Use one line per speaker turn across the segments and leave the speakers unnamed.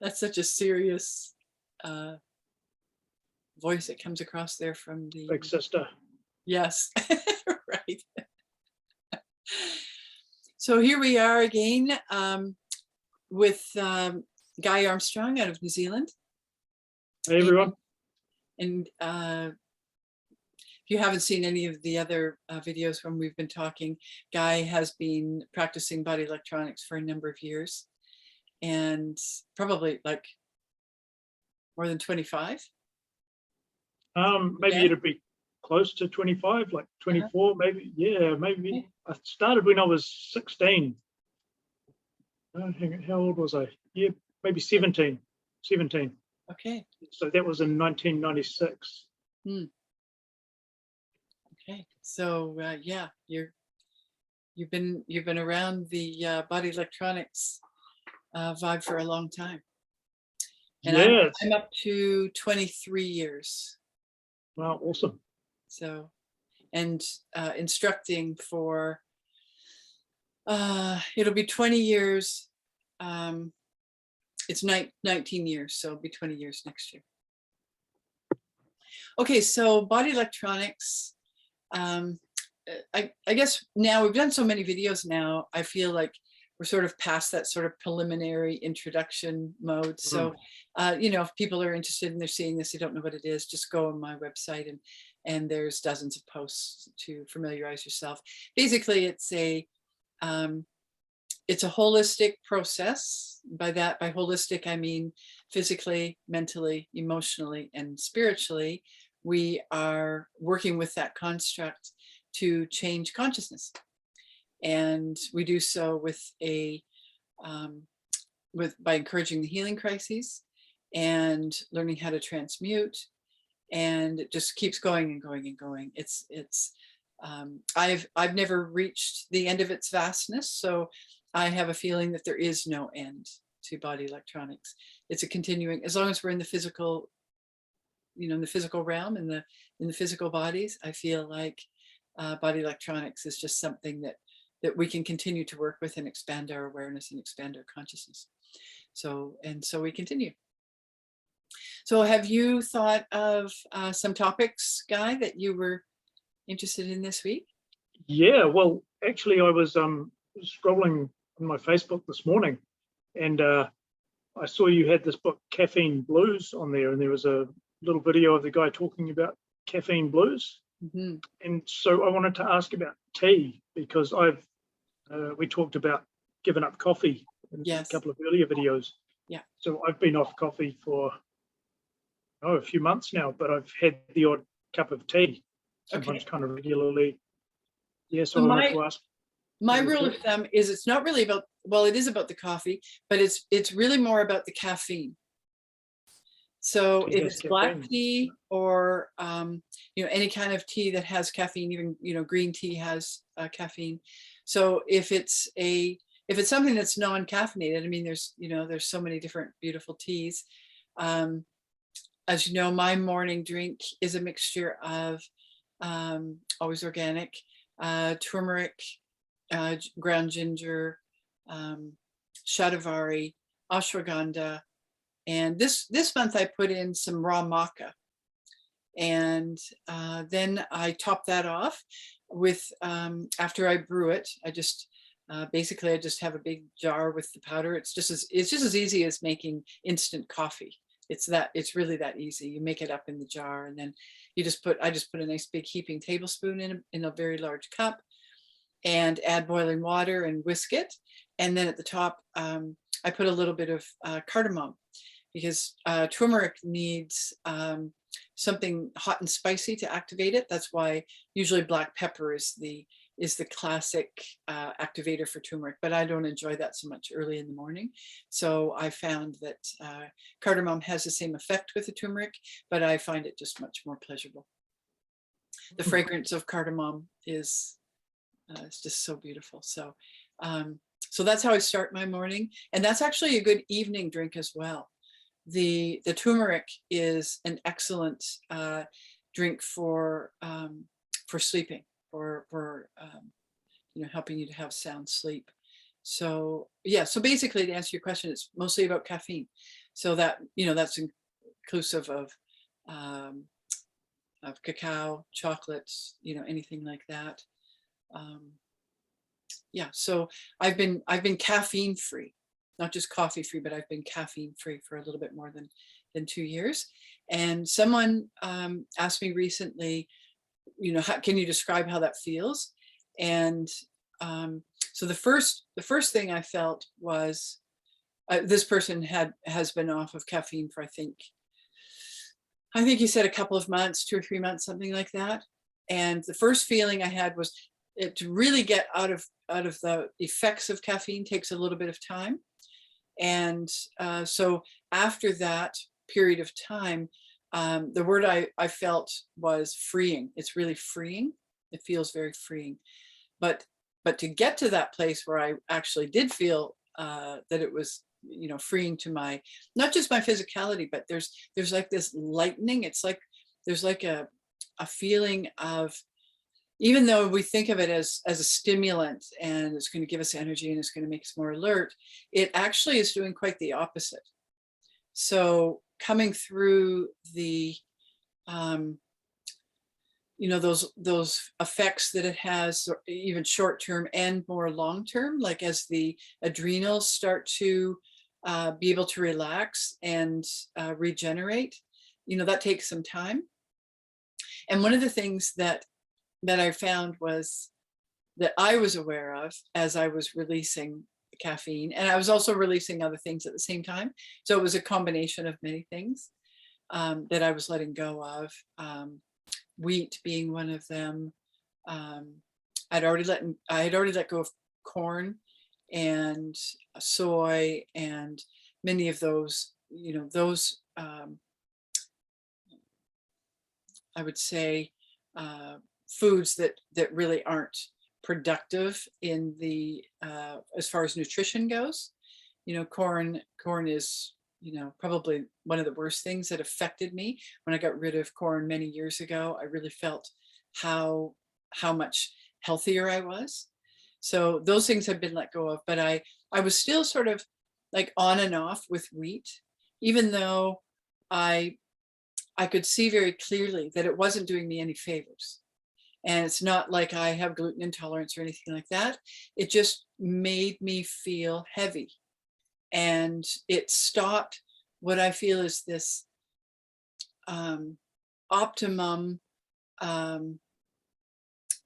That's such a serious voice that comes across there from the
Big sister.
yes. Right. So here we are again with Guy Armstrong out of New Zealand.
Hey everyone.
And if you haven't seen any of the other videos when we've been talking, Guy has been practicing body electronics for a number of years, and probably like more than 25.
Maybe it'd be close to 25, like 24, maybe. Yeah, maybe. I started when I was 16. How old was I? Yeah, maybe 17.
Okay.
So that was in 1996.
Okay. So yeah, you've been around the body electronics vibe for a long time. And
yeah,
I'm up to 23 years.
Wow, awesome.
So, and instructing for, it'll be 20 years. It's 19 years, so it'll be 20 years next year. Okay, so body electronics. I guess now we've done so many videos now, I feel like we're sort of past that sort of preliminary introduction mode. So, you know, if people are interested and they're seeing this, they don't know what it is, just go on my website and there's dozens of posts to familiarize yourself. Basically, it's a holistic process. By holistic, I mean physically, mentally, emotionally, and spiritually. We are working with that construct to change consciousness. And we do so with by encouraging the healing crises and learning how to transmute, and it just keeps going and going and going. I've never reached the end of its vastness, so I have a feeling that there is no end to body electronics. It's a continuing, as long as we're in the physical, you know, in the physical realm, in the physical bodies. I feel like body electronics is just something that we can continue to work with and expand our awareness and expand our consciousness. So we continue. So have you thought of some topics, Guy, that you were interested in this week?
Yeah, well, actually I was scrolling on my Facebook this morning, and I saw you had this book, Caffeine Blues, on there, and there was a little video of the guy talking about caffeine blues. And so I wanted to ask about tea, because we talked about giving up coffee in a couple of earlier videos.
Yeah.
So I've been off coffee for a few months now, but I've had the odd cup of tea, sometimes kind of regularly. Yeah, so I wanted to ask.
My rule of thumb is it's not really about, well, it is about the coffee, but it's really more about the caffeine. So if it's black tea or you know, any kind of tea that has caffeine, even, you know, green tea has caffeine. So if it's something that's non-caffeinated, I mean, there's so many different beautiful teas. As you know, my morning drink is a mixture of always organic, turmeric, ground ginger, shatavari, ashwagandha. And this month I put in some raw maca, and then I top that off with, after I brew it, I just basically I just have a big jar with the powder. It's just as easy as making instant coffee. It's really that easy. You make it up in the jar, and then I just put a nice big heaping tablespoon in a very large cup, and add boiling water and whisk it. And then at the top, I put a little bit of cardamom, because turmeric needs something hot and spicy to activate it. That's why usually black pepper is the classic activator for turmeric, but I don't enjoy that so much early in the morning. So I found that cardamom has the same effect with the turmeric, but I find it just much more pleasurable. The fragrance of cardamom is it's just so beautiful. So so that's how I start my morning, and that's actually a good evening drink as well. The turmeric is an excellent drink for sleeping, for you know, helping you to have sound sleep. So yeah, so basically, to answer your question, it's mostly about caffeine. So that, you know, that's inclusive of cacao, chocolates, you know, anything like that. Yeah, so I've been caffeine free, not just coffee free, but I've been caffeine free for a little bit more than 2 years. And someone asked me recently, you know, can you describe how that feels? And so the first thing I felt was this person has been off of caffeine for I think he said a couple of months, 2 or 3 months, something like that. And the first feeling I had was to really get out of the effects of caffeine takes a little bit of time. And so after that period of time, the word I felt was freeing. It's really freeing. It feels very freeing. But to get to that place where I actually did feel that it was, you know, freeing to my, not just my physicality, but there's like this lightening. It's like there's like a feeling of, even though we think of it as a stimulant and it's going to give us energy and it's going to make us more alert, it actually is doing quite the opposite. So coming through the you know, those effects that it has, even short term and more long term, like as the adrenals start to be able to relax and regenerate, you know, that takes some time. And one of the things that I found was that I was aware of as I was releasing caffeine, and I was also releasing other things at the same time. So it was a combination of many things that I was letting go of. Wheat being one of them. I had already let go of corn and soy and many of those, you know, those I would say foods that really aren't productive in the as far as nutrition goes. You know, corn is, you know, probably one of the worst things that affected me. When I got rid of corn many years ago, I really felt how much healthier I was. So those things have been let go of, but I was still sort of like on and off with wheat, even though I could see very clearly that it wasn't doing me any favors. And it's not like I have gluten intolerance or anything like that. It just made me feel heavy. And it stopped what I feel is this optimum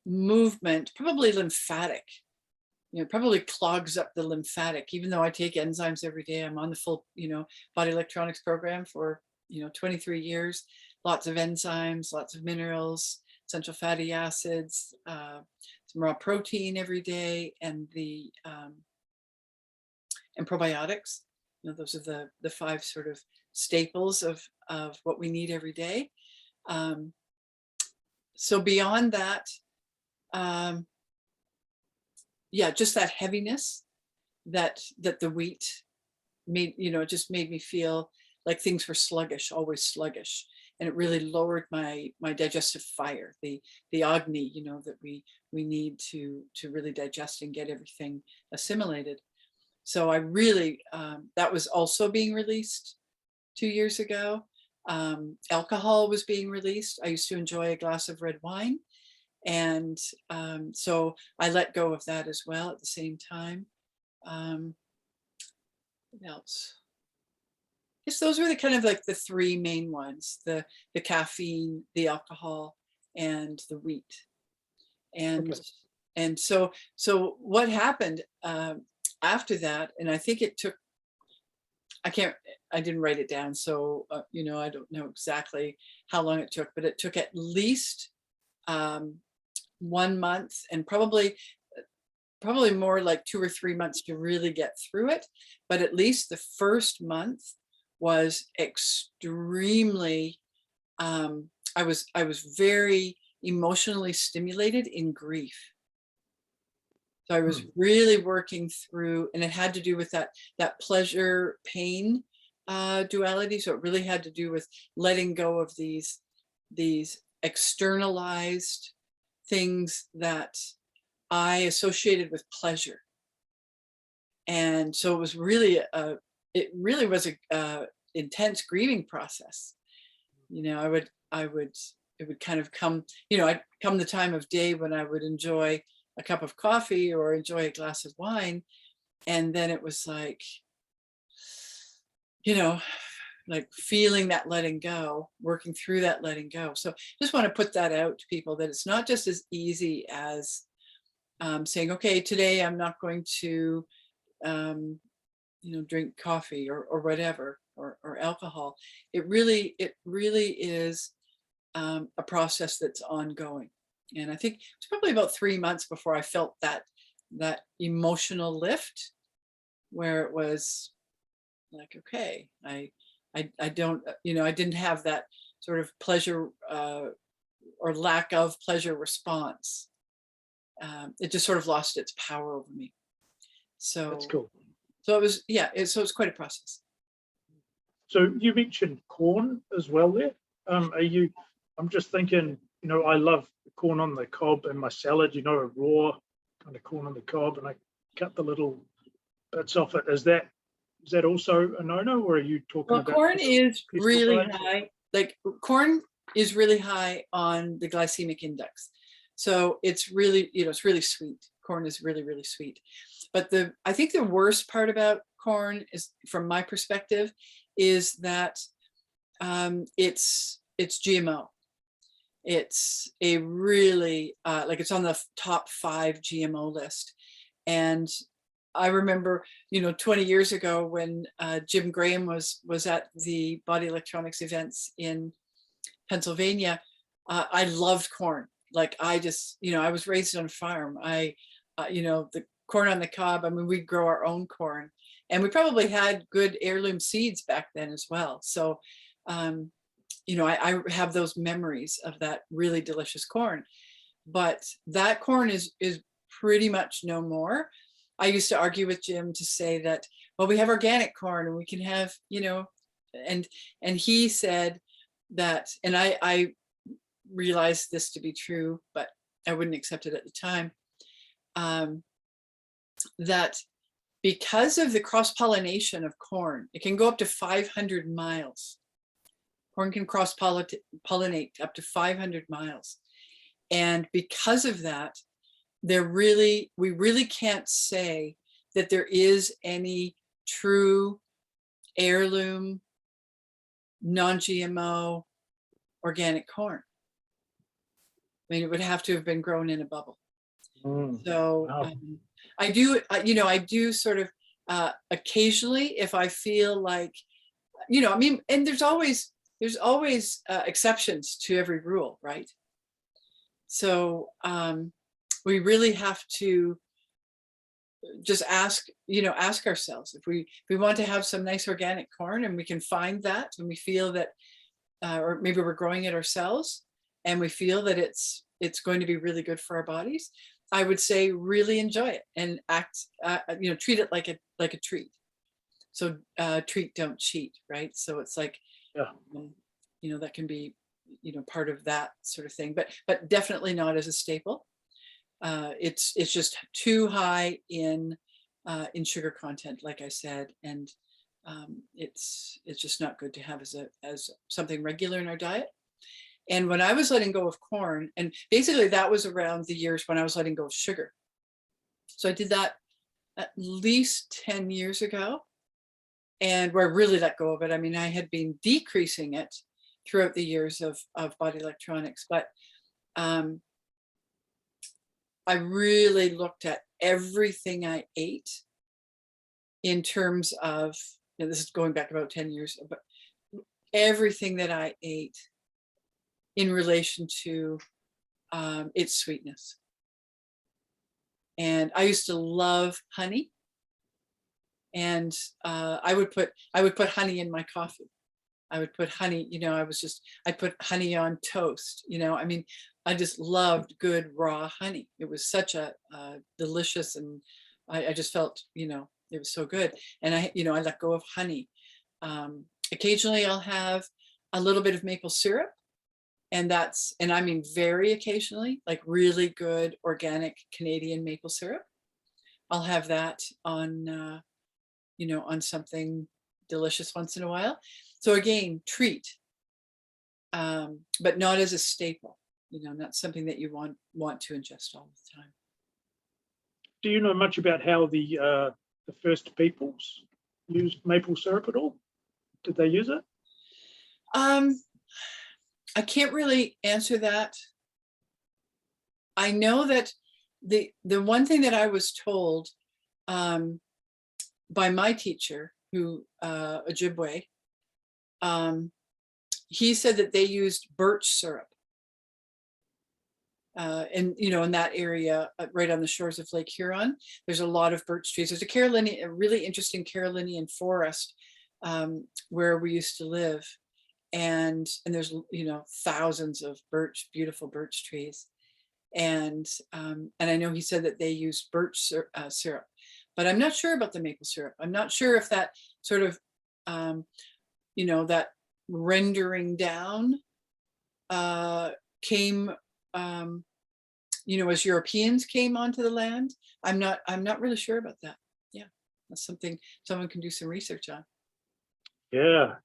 movement, probably lymphatic. You know, probably clogs up the lymphatic. Even though I take enzymes every day, I'm on the full, you know, body electronics program for, you know, 23 years. Lots of enzymes, lots of minerals, essential fatty acids, some raw protein every day, and the and probiotics. You know, those are the 5 sort of staples of what we need every day. So beyond that, yeah, just that heaviness that the wheat made, you know, it just made me feel like things were sluggish, always sluggish. And it really lowered my digestive fire, the agni, you know, that we need to really digest and get everything assimilated. So I really, that was also being released 2 years ago. Alcohol was being released. I used to enjoy a glass of red wine. And so I let go of that as well at the same time. What else? I guess those were the kind of like the 3 main ones: the caffeine, the alcohol, and the wheat. And
Okay.
and so what happened after that? And I think it took, I didn't write it down, so you know, I don't know exactly how long it took, but it took at least 1 month, and probably more like 2 or 3 months to really get through it. But at least the first month was extremely, I was very emotionally stimulated in grief. So I was really working through, and it had to do with that pleasure pain duality. So it really had to do with letting go of these externalized things that I associated with pleasure. And so it was really it really was a intense grieving process. You know, it would kind of come, you know, I'd come the time of day when I would enjoy a cup of coffee or enjoy a glass of wine. And then it was like, you know, like feeling that letting go, working through that letting go. So just want to put that out to people, that it's not just as easy as saying, okay, today I'm not going to, you know, drink coffee or whatever, or alcohol. It really is a process that's ongoing. And I think it's probably about 3 months before I felt that emotional lift, where it was like, okay, I don't, you know, I didn't have that sort of pleasure or lack of pleasure response. It just sort of lost its power over me. So
That's cool.
So it was, yeah, so it's quite a process.
So you mentioned corn as well there. I'm just thinking, you know, I love corn on the cob in my salad, you know, a raw kind of corn on the cob, and I cut the little bits off it. Is that also a no-no, or are you talking
Well,
about
corn is really
pesticides?
high. Like corn is really high on the glycemic index. So it's really, you know, it's really sweet. Corn is really, really sweet. But I think the worst part about corn is, from my perspective, is that it's GMO. It's a really, like it's on the top 5 GMO list. And I remember, you know, 20 years ago when Jim Graham was at the body electronics events in Pennsylvania, I loved corn. Like I just, you know, I was raised on a farm. You know, the corn on the cob, I mean, we grow our own corn, and we probably had good heirloom seeds back then as well. So, you know, I have those memories of that really delicious corn, but that corn is pretty much no more. I used to argue with Jim to say that, well, we have organic corn and we can have, you know, and he said that, and I realized this to be true, but I wouldn't accept it at the time, that because of the cross-pollination of corn, it can go up to 500 miles. Corn can cross-pollinate up to 500 miles. And because of that, we really can't say that there is any true heirloom, non-GMO organic corn. I mean, it would have to have been grown in a bubble. So
Wow.
I do, you know, I do sort of occasionally, if I feel like, you know, I mean, and there's always exceptions to every rule, right? So we really have to just ask ourselves if we want to have some nice organic corn, and we can find that, and we feel that, or maybe we're growing it ourselves, and we feel that it's going to be really good for our bodies. I would say really enjoy it and you know, treat it like a treat. So treat, don't cheat, right? So it's like,
Yeah.
You know, that can be, you know, part of that sort of thing, but definitely not as a staple. It's just too high in sugar content, like I said, and it's just not good to have as something regular in our diet. And when I was letting go of corn, and basically that was around the years when I was letting go of sugar. So I did that at least 10 years ago, and where I really let go of it. I mean, I had been decreasing it throughout the years of body electronics, but I really looked at everything I ate in terms of, you know, this is going back about 10 years, but everything that I ate in relation to its sweetness. And I used to love honey, and I would put honey in my coffee. I would put honey, you know, I'd put honey on toast, you know, I mean, I just loved good raw honey. It was such a delicious, and I just felt, you know, it was so good. And I let go of honey. Occasionally I'll have a little bit of maple syrup, and I mean, very occasionally, like really good organic Canadian maple syrup. I'll have that on, you know, on something delicious once in a while. So again, treat, but not as a staple, not something that you want to ingest all the time.
Do you know much about how the first peoples used maple syrup at all? Did they use it?
I can't really answer that. I know that the one thing that I was told by my teacher, who Ojibwe, he said that they used birch syrup. And in that area, right on the shores of Lake Huron, there's a lot of birch trees. There's a really interesting Carolinian forest where we used to live, and there's thousands of beautiful birch trees, and I know he said that they used birch syrup, but I'm not sure about the maple syrup. I'm not sure if that sort of that rendering down came as Europeans came onto the land. I'm not really sure about that. Yeah, that's something someone can do some research on.
Yeah.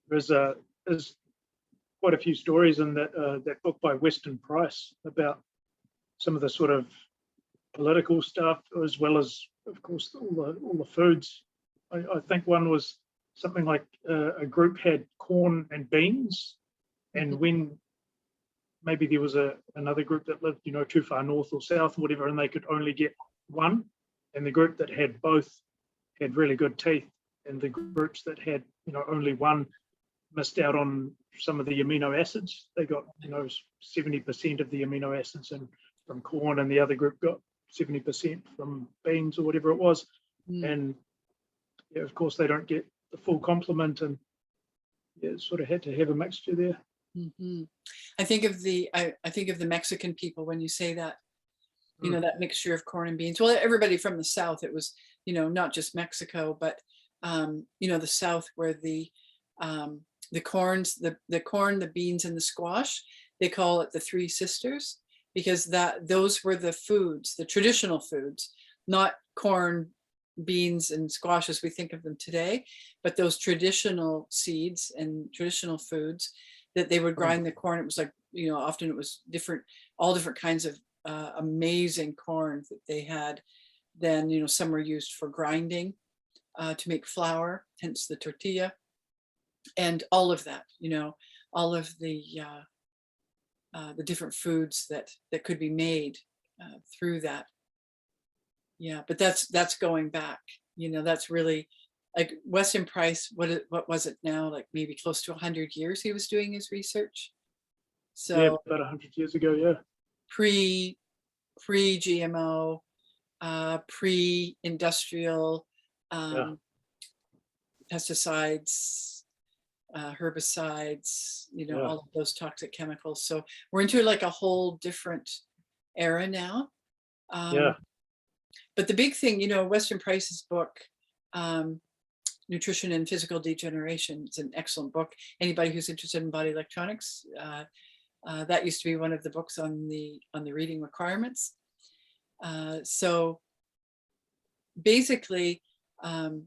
There's quite a few stories in that book by Weston Price about some of the sort of political stuff, as well as, of course, all the foods. I think one was something like a group had corn and beans, and when maybe there was another group that lived, too far north or south or whatever, and they could only get one, and the group that had both had really good teeth, and the groups that had, only one missed out on some of the amino acids. They got, 70% of the amino acids from corn, and the other group got 70% from beans or whatever it was. And yeah, of course, they don't get the full complement, and sort of had to have a mixture there.
I think of the Mexican people when you say that, that mixture of corn and beans. Well, everybody from the South, it was, not just Mexico, but, the South, where the corn, the beans, and the squash, they call it the Three Sisters, because those were the foods, the traditional foods, not corn, beans, and squash as we think of them today, but those traditional seeds and traditional foods that they would grind the corn. It was like, often it was all different kinds of amazing corn that they had. Then, some were used for grinding to make flour, hence the tortilla, and all of that, all of the different foods that could be made through that. Yeah, but that's going back, that's really like Weston Price. What was it now? Like maybe close to 100 years he was doing his research. So
yeah, about 100 years ago, yeah.
Pre-GMO, pre-industrial pesticides, herbicides, all of those toxic chemicals. So we're into like a whole different era now. But the big thing, Weston Price's book, Nutrition and Physical Degeneration, it's an excellent book. Anybody who's interested in body electronics, that used to be one of the books on the reading requirements. So basically, well,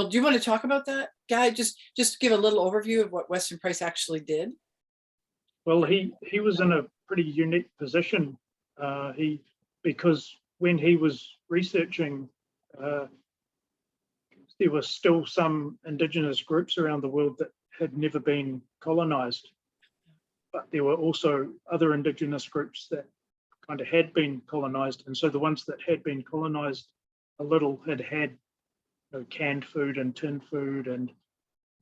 do you want to talk about that, Guy? Just give a little overview of what Weston Price actually did.
Well, he was in a pretty unique position. Because when he was researching, there were still some indigenous groups around the world that had never been colonized, but there were also other indigenous groups that kind of had been colonized, and so the ones that had been colonized a little had canned food and tin food and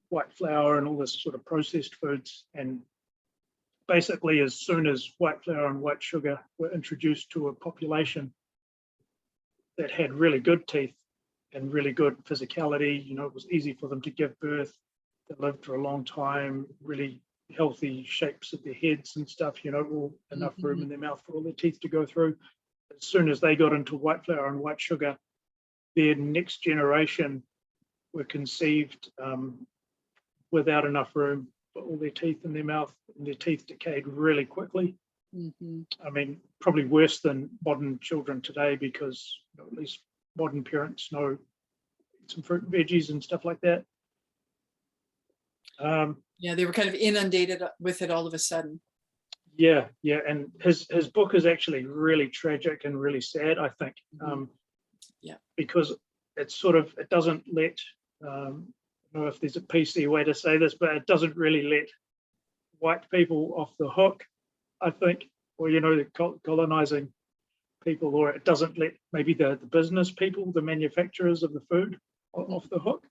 white flour and all this sort of processed foods. And basically, as soon as white flour and white sugar were introduced to a population that had really good teeth and really good physicality, it was easy for them to give birth. They lived for a long time, really healthy shapes of their heads and stuff, all enough room in their mouth for all their teeth to go through. As soon as they got into white flour and white sugar, their next generation were conceived without enough room for all their teeth in their mouth, and their teeth decayed really quickly. I mean, probably worse than modern children today, because at least modern parents know some fruit and veggies and stuff like that.
Yeah, they were kind of inundated with it all of a sudden.
Yeah, and his book is actually really tragic and really sad, I think.
Yeah,
because it doesn't let, I don't know if there's a PC way to say this, but it doesn't really let white people off the hook, I think, or the colonizing people, or it doesn't let maybe the business people, the manufacturers of the food, off the hook,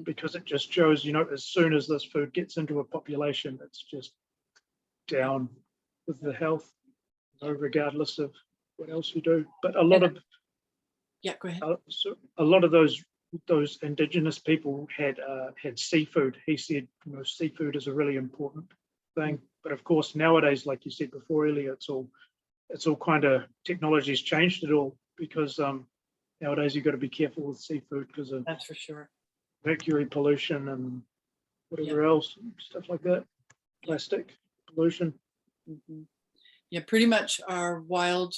because it just shows, as soon as this food gets into a population, it's just down with the health, regardless of what else you do. But a lot of
go ahead.
so a lot of those indigenous people had seafood. He said, seafood is a really important thing. But of course, nowadays, like you said before, Illia, it's all kind of, technology's changed it all, because nowadays you've got to be careful with seafood because of,
that's for sure,
mercury pollution and whatever else, stuff like that, plastic pollution.
Yeah, pretty much our wild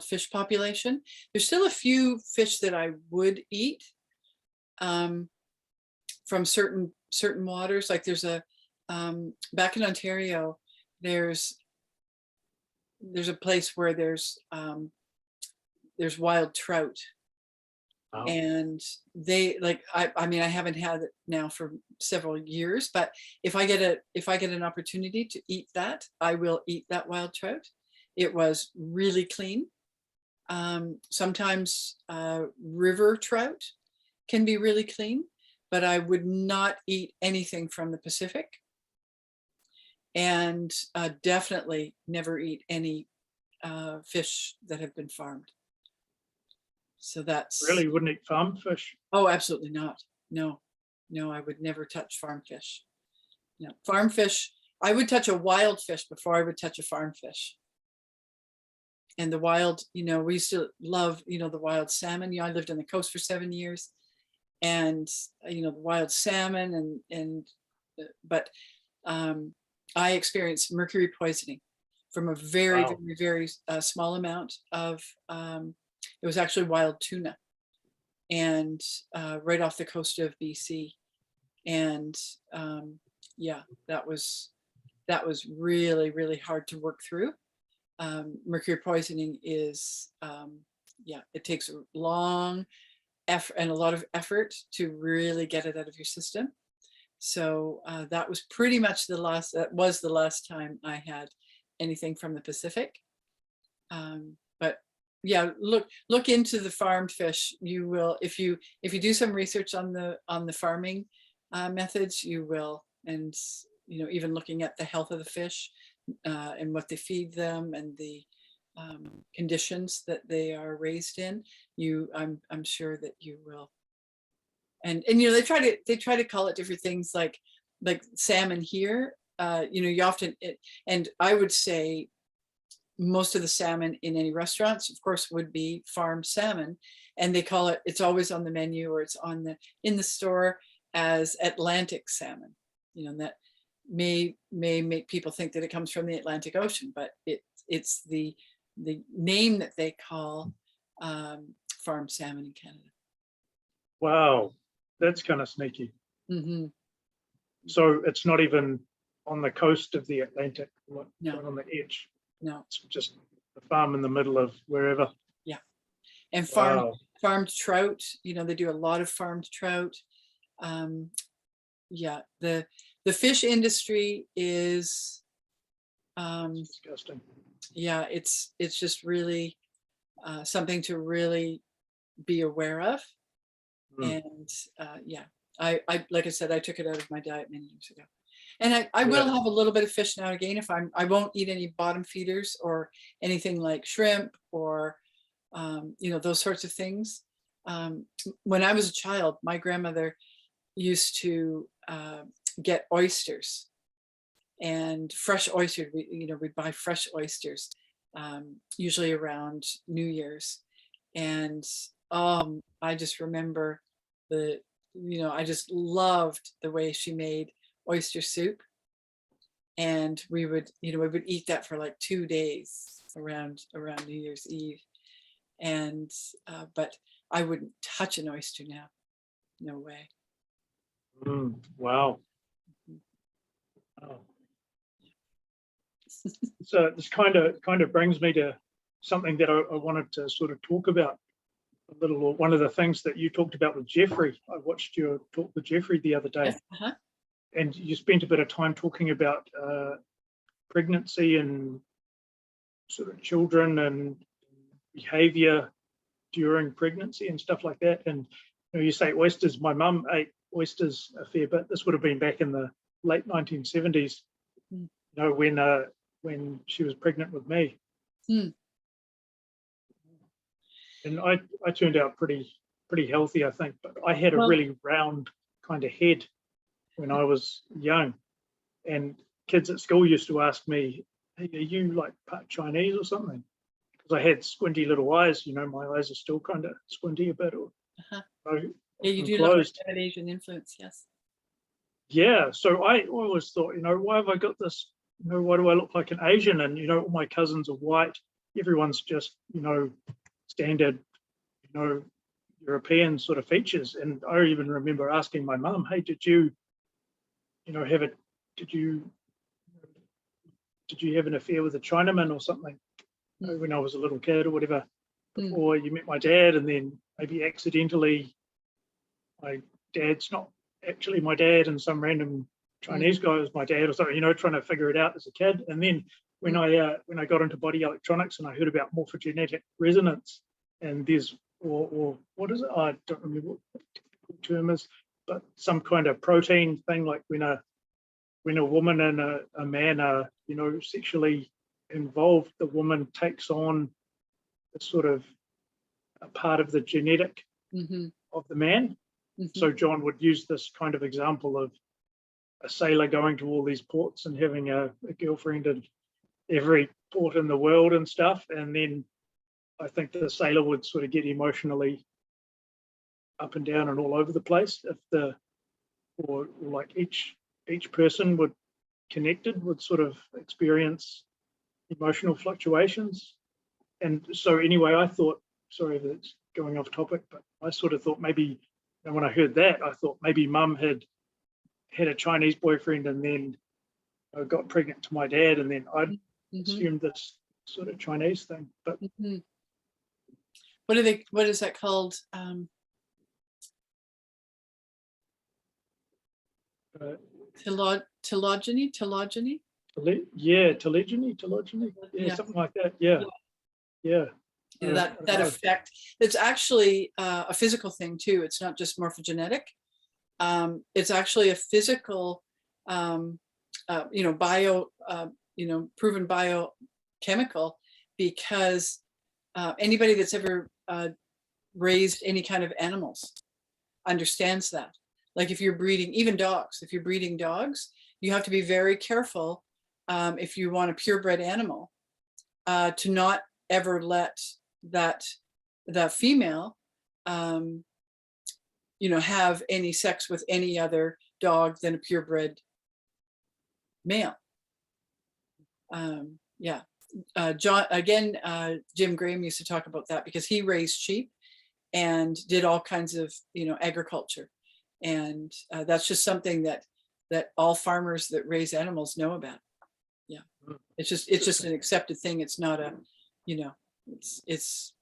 fish population. There's still a few fish that I would eat from certain waters. Like there's a back in Ontario, there's a place where there's wild trout. Oh. And they I mean, I haven't had it now for several years, but if I get an opportunity to eat that, I will eat that wild trout. It was really clean. Sometimes river trout can be really clean, but I would not eat anything from the Pacific, and definitely never eat any fish that have been farmed. So that's
really, wouldn't eat farm fish?
Oh, absolutely not. No, I would never touch farm fish. No, farm fish, I would touch a wild fish before I would touch a farm fish. And the wild, we used to love, the wild salmon. I lived on the coast for 7 years, and the wild salmon but I experienced mercury poisoning from a very, wow, very, very small amount of, it was actually wild tuna, and right off the coast of BC. And yeah, that was really, really hard to work through. Mercury poisoning is, it takes a long effort and a lot of effort to really get it out of your system. So that was pretty much the last time I had anything from the Pacific. But yeah, look into the farmed fish. You will, if you do some research on the farming methods, you will, and even looking at the health of the fish and what they feed them and the conditions that they are raised in, I'm sure that you will. And they try to call it different things, like salmon here. You often, and I would say most of the salmon in any restaurants, of course, would be farmed salmon, and they call it, it's always on the menu or it's in the store as Atlantic salmon. That may make people think that it comes from the Atlantic Ocean, but it's the name that they call farmed salmon in Canada.
Wow, that's kind of sneaky.
Mm-hmm.
So it's not even on the coast of the Atlantic,
no,
on the edge.
No,
it's just a farm in the middle of wherever.
Yeah, and farmed trout. They do a lot of farmed trout. Yeah, the fish industry is
disgusting.
Yeah, it's just really something to really be aware of. And yeah, I like I said, I took it out of my diet many years ago. And I will have a little bit of fish now and again if I won't eat any bottom feeders or anything like shrimp or those sorts of things. When I was a child, my grandmother used to get oysters, and fresh oysters. We'd buy fresh oysters, usually around New Year's, and I just remember I just loved the way she made oyster soup, and we would eat that for like 2 days around New Year's Eve. And but I wouldn't touch an oyster now. No way.
Wow. Oh. So this kind of brings me to something that I wanted to sort of talk about a little. One of the things that you talked about with Jeffrey, I watched your talk with Jeffrey the other day,
Yes,
and you spent a bit of time talking about pregnancy and sort of children and behavior during pregnancy and stuff like that. And you say oysters. My mum ate oysters a fair bit. This would have been back in the late 1970s, when she was pregnant with me. And I turned out pretty healthy, I think, but I had a really round kind of head when I was young, and kids at school used to ask me, "Hey, are you like part Chinese or something?" Because I had squinty little eyes. My eyes are still kind of squinty a bit, or
yeah, you do look like you have an Asian influence. Yes.
Yeah, so I always thought, why have I got this? Why do I look like an Asian? And all my cousins are white. Everyone's just standard, European sort of features. And I even remember asking my mum, "Hey, did you have an affair with a Chinaman or something when I was a little kid or whatever, before you met my dad?" And then maybe accidentally, my dad's not actually my dad, and some random Chinese guy was my dad or something. Trying to figure it out as a kid. And then when I got into body electronics and I heard about morphogenetic resonance, and there's or what is it? I don't remember what the technical term is, but some kind of protein thing, like when a woman and a man are sexually involved, the woman takes on a sort of a part of the genetic of the man. So John would use this kind of example of a sailor going to all these ports and having a girlfriend in every port in the world and stuff. And then I think the sailor would sort of get emotionally up and down and all over the place or like each person would sort of experience emotional fluctuations. And so anyway, I thought, sorry if it's going off topic, but I sort of thought maybe, when I heard that, I thought maybe mum had a Chinese boyfriend and then got pregnant to my dad, and then I assumed this sort of Chinese thing. But
what is that called? Telogyny?
Yeah, telogyny. Yeah, something like that. Yeah.
That effect. It's actually a physical thing too. It's not just morphogenetic. It's actually a physical, proven biochemical, because anybody that's ever raised any kind of animals understands that. Like if you're breeding, even dogs, if you're breeding dogs, you have to be very careful if you want a purebred animal to not ever let that female have any sex with any other dog than a purebred male. Jim Graham used to talk about that, because he raised sheep and did all kinds of agriculture, and that's just something that all farmers that raise animals know about. Yeah, it's just an accepted thing. It's not a it's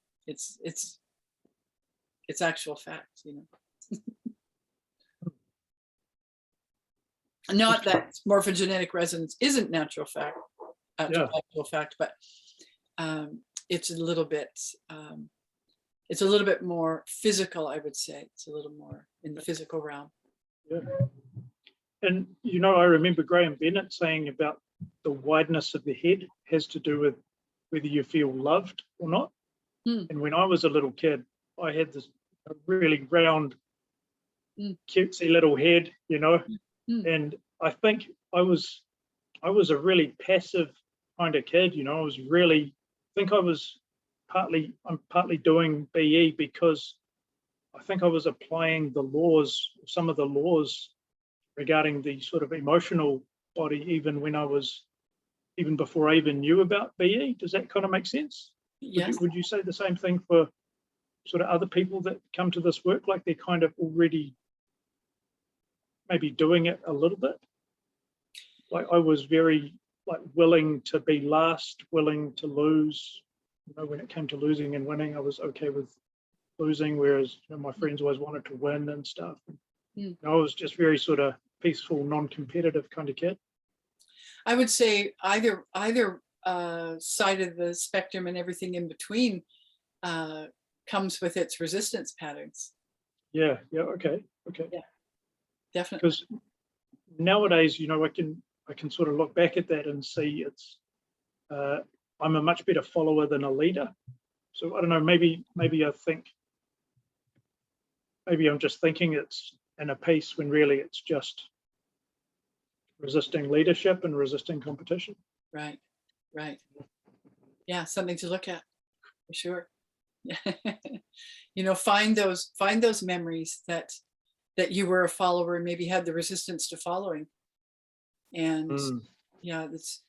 actual fact. Not that morphogenetic resonance isn't natural fact, actual fact, but it's a little bit more physical, I would say. It's a little more in the physical realm.
Yeah. And I remember Graham Bennett saying about the wideness of the head has to do with whether you feel loved or not. And when I was a little kid, I had this really round, cutesy little head, and I think I was a really passive kind of kid. I'm partly doing BE because I think I was applying some of the laws regarding the sort of emotional body, even before I even knew about BE. Does that kind of make sense?
Yes.
Would you say the same thing for sort of other people that come to this work, like they're kind of already maybe doing it a little bit? Like I was very like willing to be last, willing to lose. You know, when it came to losing and winning, I was okay with losing, whereas my friends always wanted to win and stuff.
Mm.
I was just very sort of peaceful, non-competitive kind of kid.
I would say either side of the spectrum and everything in between comes with its resistance patterns.
Yeah, okay.
Yeah, definitely.
Because nowadays, I can sort of look back at that and see it's I'm a much better follower than a leader. So I don't know, maybe I think maybe I'm just thinking it's in a piece when really it's just resisting leadership and resisting competition.
Right. Yeah, something to look at for sure. Find those memories that you were a follower and maybe had the resistance to following. And yeah, that's,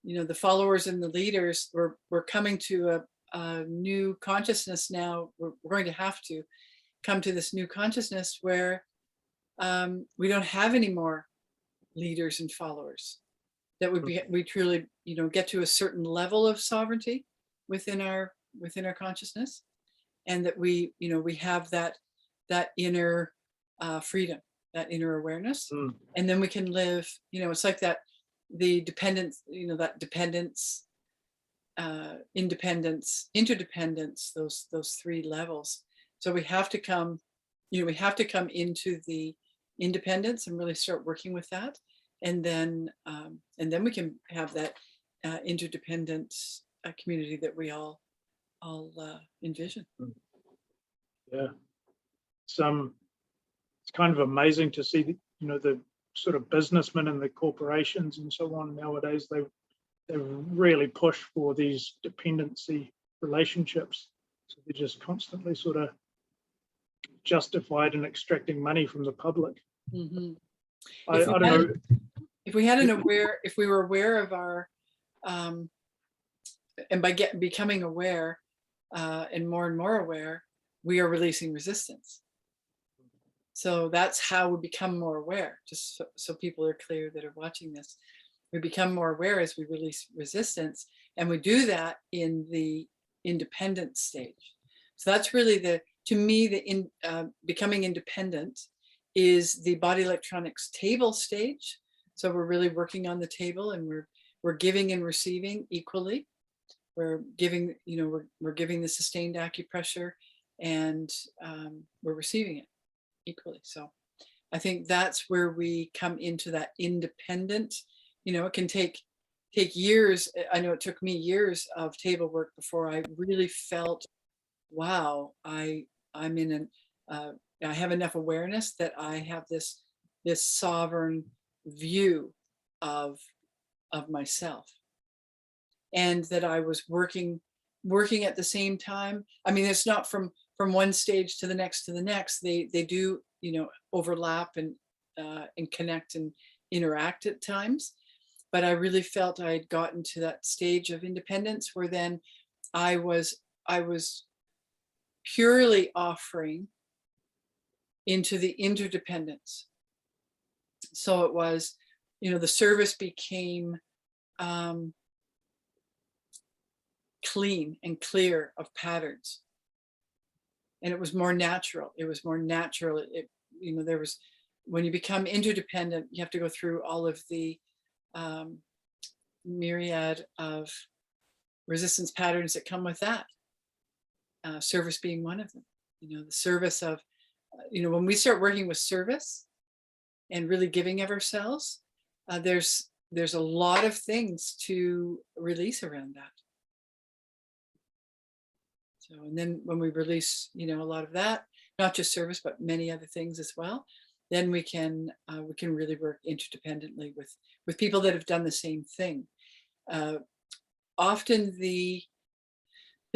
the followers and the leaders, we're coming to a new consciousness now. We're going to have to come to this new consciousness where we don't have any more leaders and followers. That would be, we truly, get to a certain level of sovereignty within our consciousness, and that we have that inner freedom, that inner awareness, and then we can live. It's like that, the dependence, that dependence, independence, interdependence, those three levels. So we have to come, into the independence and really start working with that, and then we can have that interdependent community that we all envision.
Yeah, it's kind of amazing to see the sort of businessmen and the corporations and so on nowadays. They really push for these dependency relationships, so they're just constantly sort of justified in extracting money from the public.
Mm-hmm.
I don't know.
If we were aware of our, and by becoming aware, and more aware, we are releasing resistance. So that's how we become more aware. Just so people are clear that are watching this, we become more aware as we release resistance, and we do that in the independent stage. So that's really to me, becoming independent is the body electronics table stage. So we're really working on the table, and we're giving and receiving equally. We're giving, we're giving the sustained acupressure, and we're receiving it equally. So I think that's where we come into that independent. It can take years. I know it took me years of table work before I really felt, wow, I'm in I have enough awareness that I have this sovereign view of myself, and that I was working at the same time. I mean, it's not from one stage to the next They do, overlap and connect and interact at times. But I really felt I had gotten to that stage of independence where then I was purely offering into the interdependence. So it was, the service became clean and clear of patterns, and it was more natural. There was, when you become interdependent, you have to go through all of the myriad of resistance patterns that come with that, service being one of them. The service of, when we start working with service and really giving of ourselves, there's a lot of things to release around that. So, and then when we release, a lot of that, not just service, but many other things as well, then we can really work interdependently with people that have done the same thing. Often the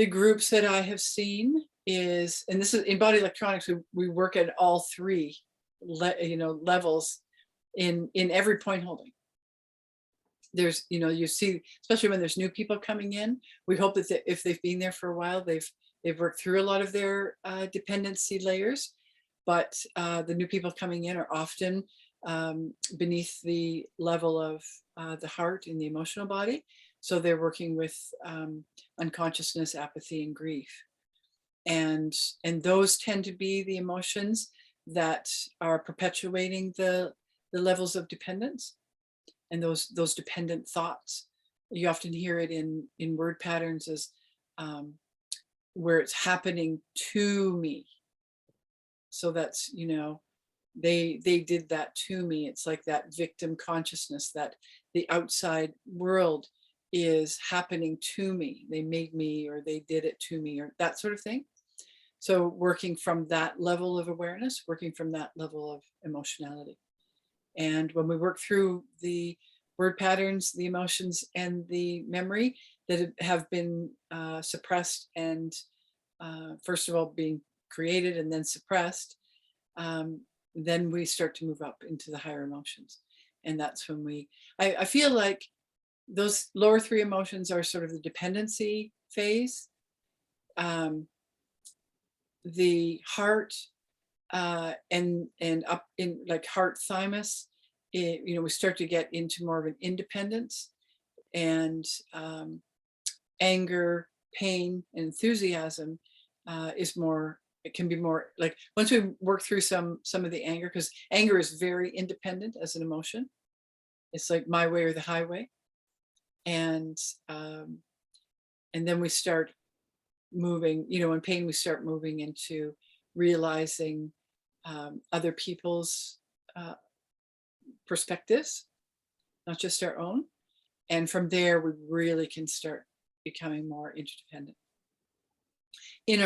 groups that I have seen is, and this is in body electronics, we work at all three levels in every point holding. there's, you see, especially when there's new people coming in, we hope that if they've been there for a while, they've worked through a lot of their dependency layers. But the new people coming in are often beneath the level of the heart in the emotional body. So they're working with unconsciousness, apathy, and grief. And those tend to be the emotions that are perpetuating the levels of dependence and those dependent thoughts. You often hear it in word patterns as where it's happening to me. So that's, they did that to me. It's like that victim consciousness that the outside world is happening to me. They made me, or they did it to me, or that sort of thing. So working from that level of awareness, working from that level of emotionality. And when we work through the word patterns, the emotions, and the memory that have been suppressed and first of all being created and then suppressed, then we start to move up into the higher emotions. And that's when I feel like those lower three emotions are sort of the dependency phase. The heart and up in like heart thymus, we start to get into more of an independence, and anger, pain, and enthusiasm is more. It can be more like once we work through some of the anger, because anger is very independent as an emotion. It's like my way or the highway, and then we start moving. In pain, we start moving into realizing other people's perspectives, not just our own. And from there, we really can start becoming more interdependent in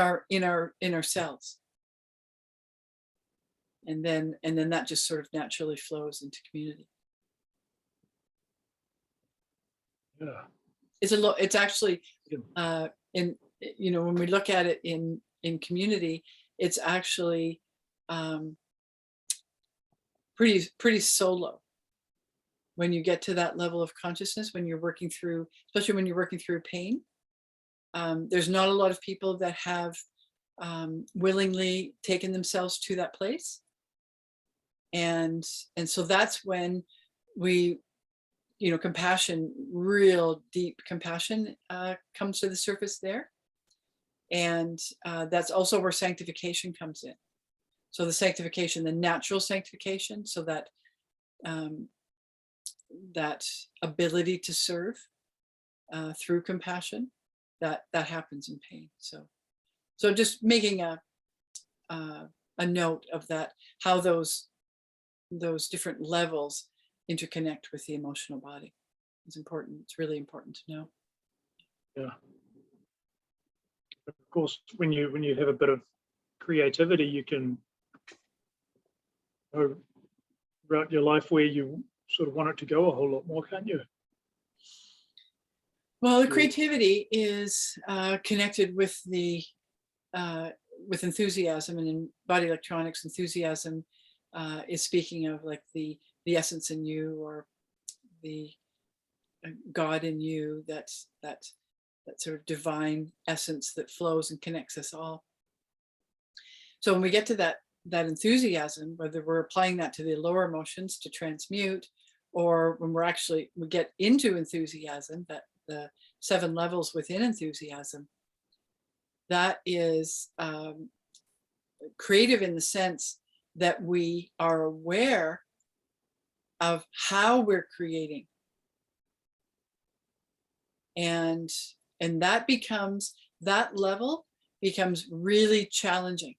ourselves. And then that just sort of naturally flows into community.
Yeah.
It's actually when we look at it in community, it's actually pretty solo. When you get to that level of consciousness, when you're working through, especially when you're working through pain, there's not a lot of people that have willingly taken themselves to that place. And so that's when we, compassion, real deep compassion comes to the surface there. And that's also where sanctification comes in. So the sanctification, the natural sanctification, so that that ability to serve through compassion, that happens in pain. So just making a note of that, how those different levels interconnect with the emotional body is important. It's really important to know.
Yeah. Of course, when you have a bit of creativity, you can go throughout your life where you sort of want it to go a whole lot more, can't you?
Well, the creativity is connected with with enthusiasm, and in body electronics, enthusiasm is speaking of like the essence in you, or the God in you, that sort of divine essence that flows and connects us all. So when we get to that enthusiasm, whether we're applying that to the lower emotions to transmute, or when we get into enthusiasm, that the 7 levels within enthusiasm, that is creative in the sense that we are aware of how we're creating. And that level becomes really challenging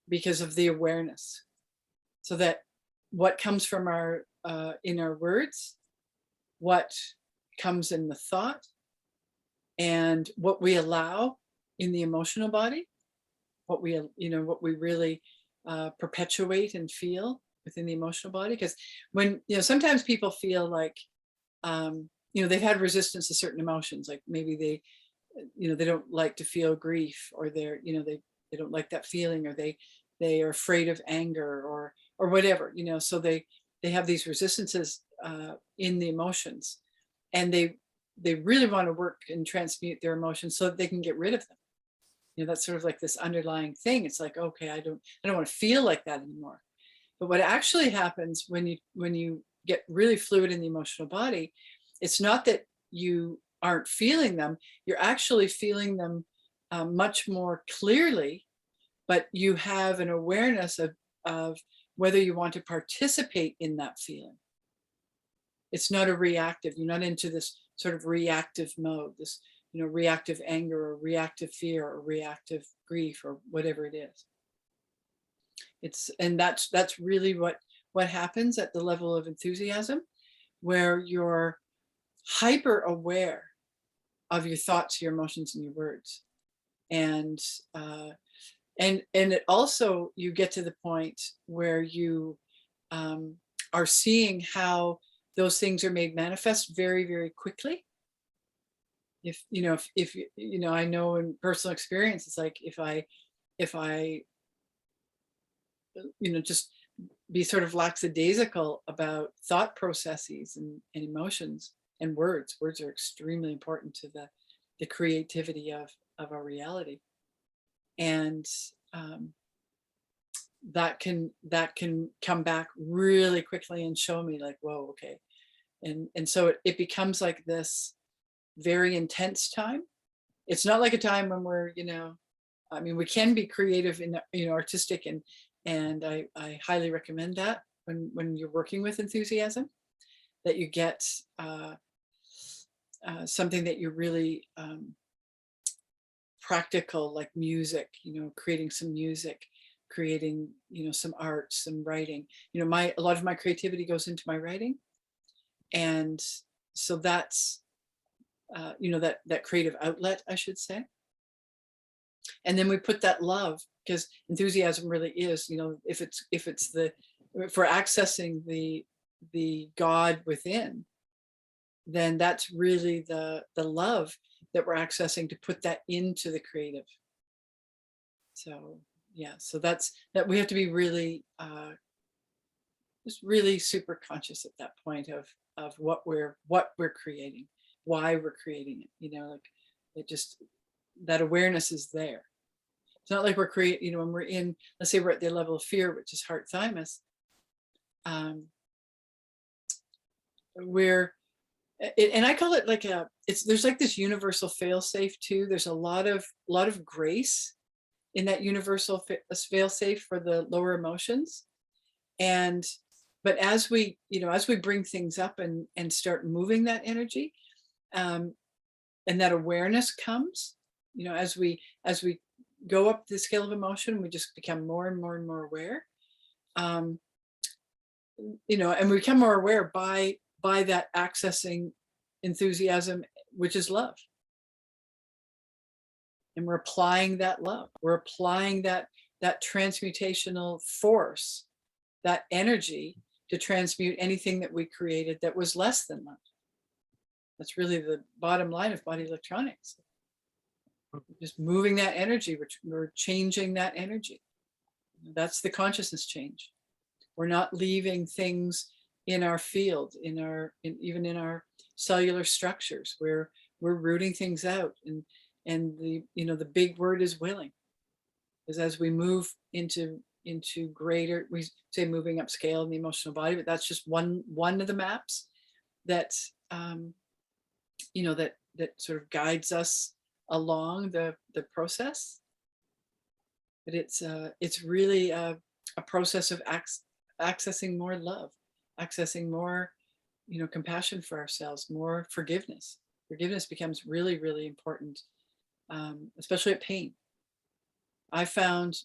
because of the awareness. So that what comes from our in our words, what comes in the thought, and what we allow in the emotional body, what we really perpetuate and feel within the emotional body. Because when sometimes people feel like they've had resistance to certain emotions, like maybe they don't like to feel grief, or they don't like that feeling, or they are afraid of anger, or whatever, so they they have these resistances in the emotions, and they really want to work and transmute their emotions so that they can get rid of them. That's sort of like this underlying thing. It's like, okay, I don't want to feel like that anymore. But what actually happens when you get really fluid in the emotional body, it's not that you aren't feeling them, you're actually feeling them much more clearly, but you have an awareness of whether you want to participate in that feeling. It's not a reactive, you're not into this sort of reactive mode, this reactive anger or reactive fear or reactive grief or whatever it is. And that's really what happens at the level of enthusiasm, where you're hyper aware of your thoughts, your emotions, and your words. And it also, you get to the point where you are seeing how those things are made manifest very, very quickly. If I know in personal experience, it's like if I just be sort of lackadaisical about thought processes and emotions and words. Words are extremely important to the creativity of our reality. And that can come back really quickly and show me like, whoa, okay. And so it becomes like this very intense time. It's not like a time when we're, we can be creative and, artistic, and I highly recommend that when you're working with enthusiasm, that you get something that you're really practical, like music, creating some music, creating, some art, some writing. A lot of my creativity goes into my writing. And so that's, that creative outlet, I should say. And then we put that love, because enthusiasm really is, if we're accessing the God within, then that's really the love that we're accessing to put that into the creative. So yeah, so that's that we have to be really just really super conscious at that point of what we're creating, why we're creating it, like it just, that awareness is there. It's not like we're creating, when we're in, let's say we're at the level of fear, which is heart thymus, and I call it like there's like this universal fail-safe too. There's a lot of grace in that universal fail-safe for the lower emotions. But as we bring things up and start moving that energy, and that awareness comes, as we go up the scale of emotion, we just become more and more and more aware, and we become more aware by that accessing enthusiasm, which is love. And we're applying that love. We're applying that transmutational force, that energy, to transmute anything that we created that was less than love. That's really the bottom line of body electronics. Just moving that energy, we're changing that energy. That's the consciousness change. We're not leaving things in our field, even in our cellular structures, where we're rooting things out. And the big word is willing, because as we move into greater, we say moving up scale in the emotional body, but that's just one of the maps that that sort of guides us along the process. But it's really a process of accessing more love, accessing more compassion for ourselves, more forgiveness. Forgiveness becomes really, really important, especially at pain. I found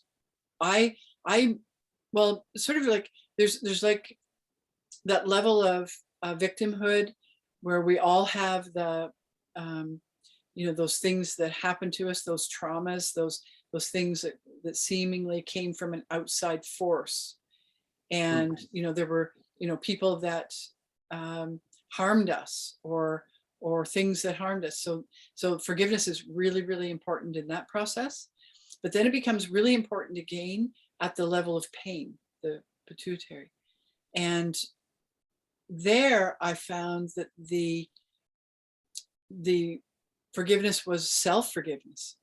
well, sort of like there's like that level of victimhood where we all have the those things that happen to us, those traumas, those things that seemingly came from an outside force. And there were people that harmed us, or things that harmed us. So forgiveness is really, really important in that process. But then it becomes really important again at the level of pain, the pituitary. And there I found that the forgiveness was self-forgiveness,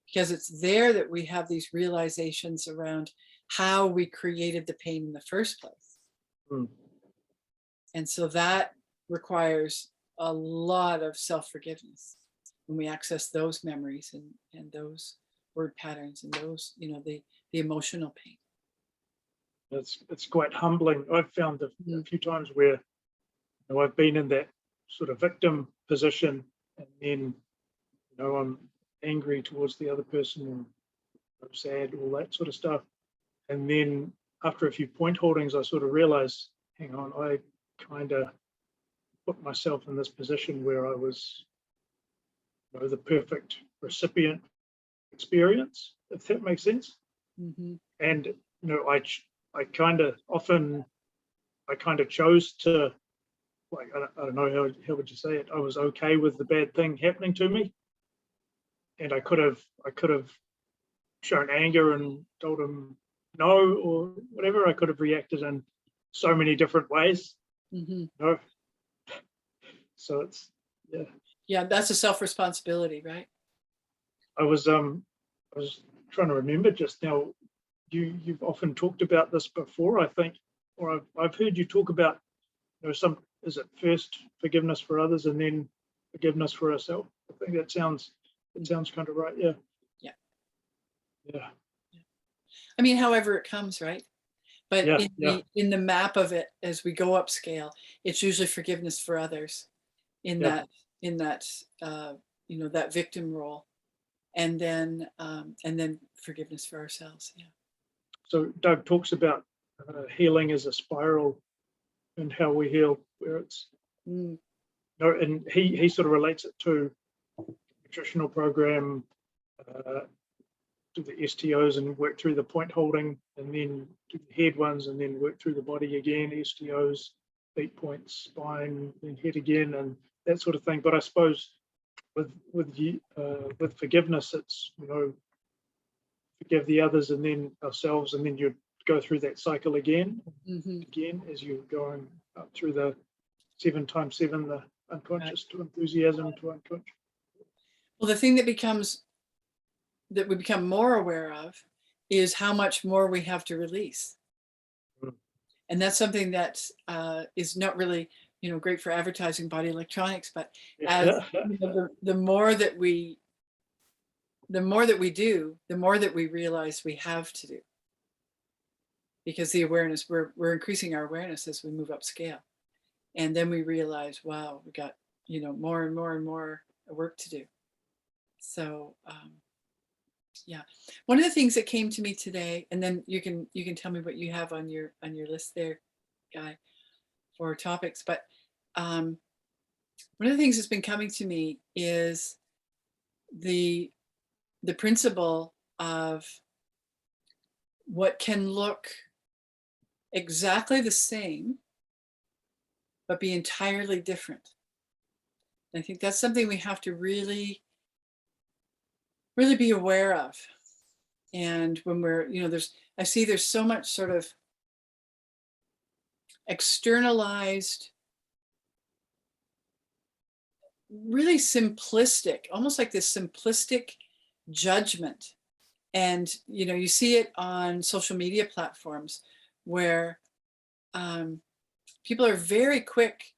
because it's there that we have these realizations around how we created the pain in the first place.
Mm.
And so that requires a lot of self-forgiveness when we access those memories and those word patterns and those, the emotional pain.
It's quite humbling. I've found a
Mm.
few times where I've been in that sort of victim position, and then I'm angry towards the other person, and I'm sad, all that sort of stuff. And then after a few point holdings, I sort of realize, hang on, I kind of put myself in this position where I was the perfect recipient experience, if that makes sense.
Mm-hmm.
And I kind of chose to, like, I don't know, how would you say it? I was okay with the bad thing happening to me, and I could have shown anger and told him no or whatever. I could have reacted in so many different ways.
Mm-hmm.
So it's
Yeah, that's a self-responsibility, right?
I was trying to remember just now. You've often talked about this before, I think, or I've heard you talk about is it first forgiveness for others and then forgiveness for ourselves? I think that sounds kind of right. Yeah.
I mean, however it comes, right? But
Yeah.
in the map of it, as we go upscale, it's usually forgiveness for others in
Yeah.
that that victim role, and then forgiveness for ourselves. Yeah.
So Doug talks about healing as a spiral and how we heal, where it's and he sort of relates it to nutritional program, do the STOs and work through the point holding, and then do the head ones, and then work through the body again, STOs, feet points, spine, then head again, and that sort of thing. But I suppose with forgiveness, it's forgive the others and then ourselves, and then you go through that cycle again, again as you're going up through the 7 times 7, the unconscious to enthusiasm to unconscious.
Well, the thing that we become more aware of is how much more we have to release. And that's something that is not really, great for advertising body electronics, but as the more that we do, the more that we realize we have to do. Because the awareness, we're increasing our awareness as we move up scale. And then we realize, wow, we got, more and more and more work to do. So, yeah, one of the things that came to me today, and then you can tell me what you have on your list there, Guy, for topics. But one of the things that's been coming to me is the principle of what can look exactly the same, but be entirely different. And I think that's something we have to really be aware of. And when we're, I see there's so much sort of externalized, really simplistic, almost like this simplistic judgment. And, you see it on social media platforms where people are very quick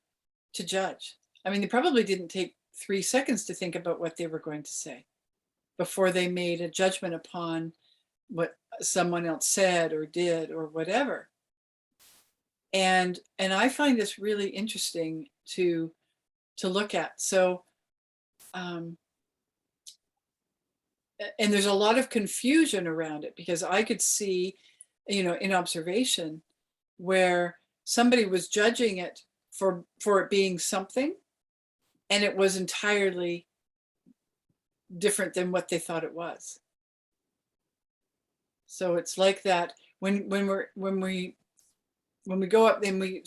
to judge. I mean, they probably didn't take 3 seconds to think about what they were going to say before they made a judgment upon what someone else said or did or whatever. And I find this really interesting to look at. So, and there's a lot of confusion around it, because I could see, in observation, where somebody was judging it for it being something, and it was entirely different than what they thought it was. So it's like that when we go up, then we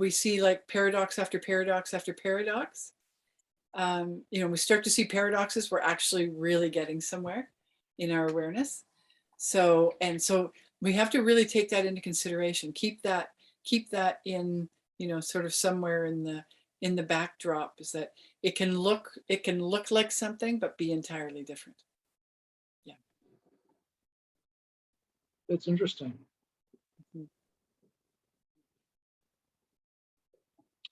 see like paradox after paradox after paradox. We start to see paradoxes. We're actually really getting somewhere in our awareness. So we have to really take that into consideration. Keep that in sort of somewhere in the backdrop, is that it can look like something, but be entirely different. Yeah.
That's interesting.
Mhm.